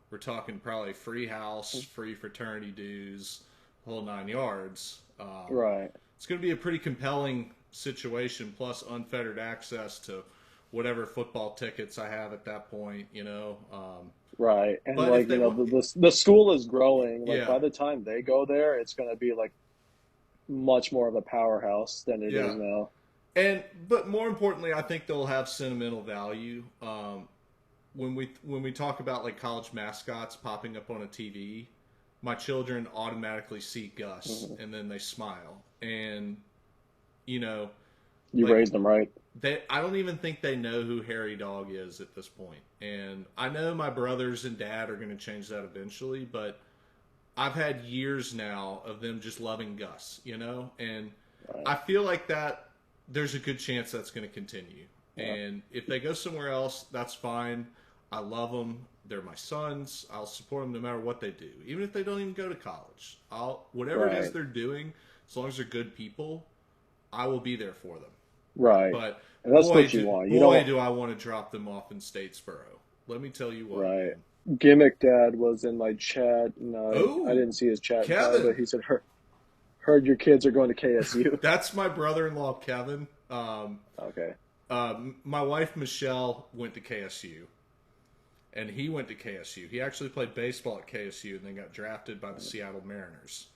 We're talking probably free house, free fraternity dues, whole 9 yards. Right, It's going to be a pretty compelling situation, plus unfettered access to whatever football tickets I have at that point. right, and But if like they want, the school is growing. Like yeah, by the time they go there, it's going to be like much more of a powerhouse than it is yeah. now. But more importantly, I think they'll have sentimental value. When we talk about like college mascots popping up on a TV, my children automatically see Gus Hmm. and then they smile. And you know, You like raised them right. I don't even think they know who Harry Dog is at this point. And I know my brothers and dad are going to change that eventually, but I've had years now of them just loving Gus, and Right. I feel like that there's a good chance that's going to continue. Yeah. And if they go somewhere else, that's fine. I love them. They're my sons. I'll support them no matter what they do, even if they don't even go to college. Whatever it is Right. they're doing, as long as they're good people, I will be there for them. Right. But And that's what you want. You boy, don't, do I want to drop them off in Statesboro. Let me tell you what, right. man. Gimmick Dad was in my chat, and I Oh, didn't see his chat in time, but Kevin. he said, heard your kids are going to KSU. That's my brother-in-law, Kevin. Okay. My wife, Michelle, went to KSU. And he went to KSU. He actually played baseball at KSU and then got drafted by the Seattle Mariners.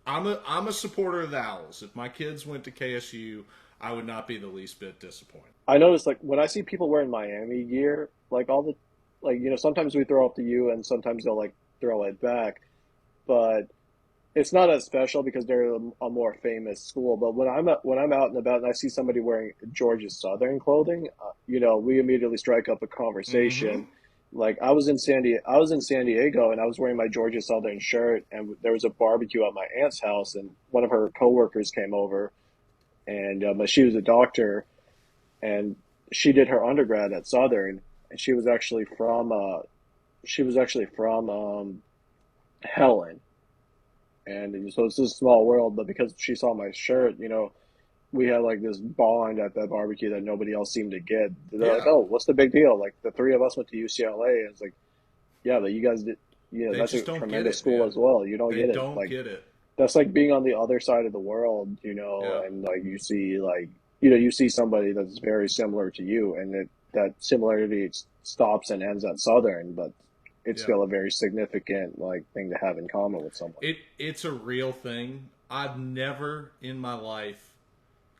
I'm a supporter of the Owls. If my kids went to KSU, I would not be the least bit disappointed. I noticed like when I see people wearing Miami gear, like all the like sometimes we throw up to you and sometimes they'll like throw it back, but it's not as special because they're a more famous school. But when I'm out and about and I see somebody wearing Georgia Southern clothing, we immediately strike up a Mm-hmm. conversation. Like I was in San Diego and I was wearing my Georgia Southern shirt and there was a barbecue at my aunt's house and one of her coworkers came over and she was a doctor and she did her undergrad at Southern and she was actually from Helen, and so it's this small world. But because she saw my shirt, we had like this bond at that barbecue that nobody else seemed to get. They're like, Yeah. "Oh, what's the big deal?" Like the three of us went to UCLA. And it's like, yeah, but you guys did. They That's a just don't get tremendous it, school man. as well. You don't They get it. don't Like get it. that's like being on the other side of the world, Yeah. and like you see you see somebody that's very similar to you, and that similarity stops and ends at Southern, but it's Yeah. still a very significant like thing to have in common with someone. It's a real thing. I've never in my life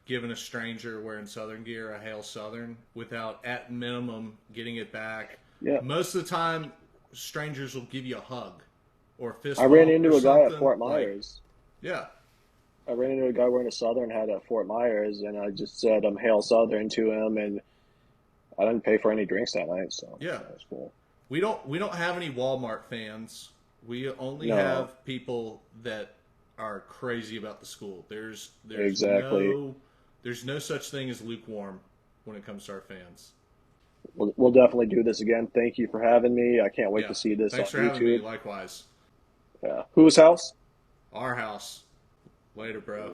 given a stranger wearing Southern gear a Hail Southern without at minimum getting it back. Yeah, Most of the time, strangers will give you a hug or a fist I ran bump or into a guy at something. Fort Like, Myers. yeah, I ran into a guy wearing a Southern hat at Fort Myers, and I just said I'm Hail Southern to him, and I didn't pay for any drinks that night, so yeah. that was cool. We don't have any Walmart fans. We only No, have people that are crazy about the school. exactly. There's no such thing as lukewarm when it comes to our fans. We'll definitely do this again. Thank you for having me. I can't wait to Yeah. see this on Thanks for having me. YouTube. Likewise. Yeah. Whose house? Our house. Later, bro.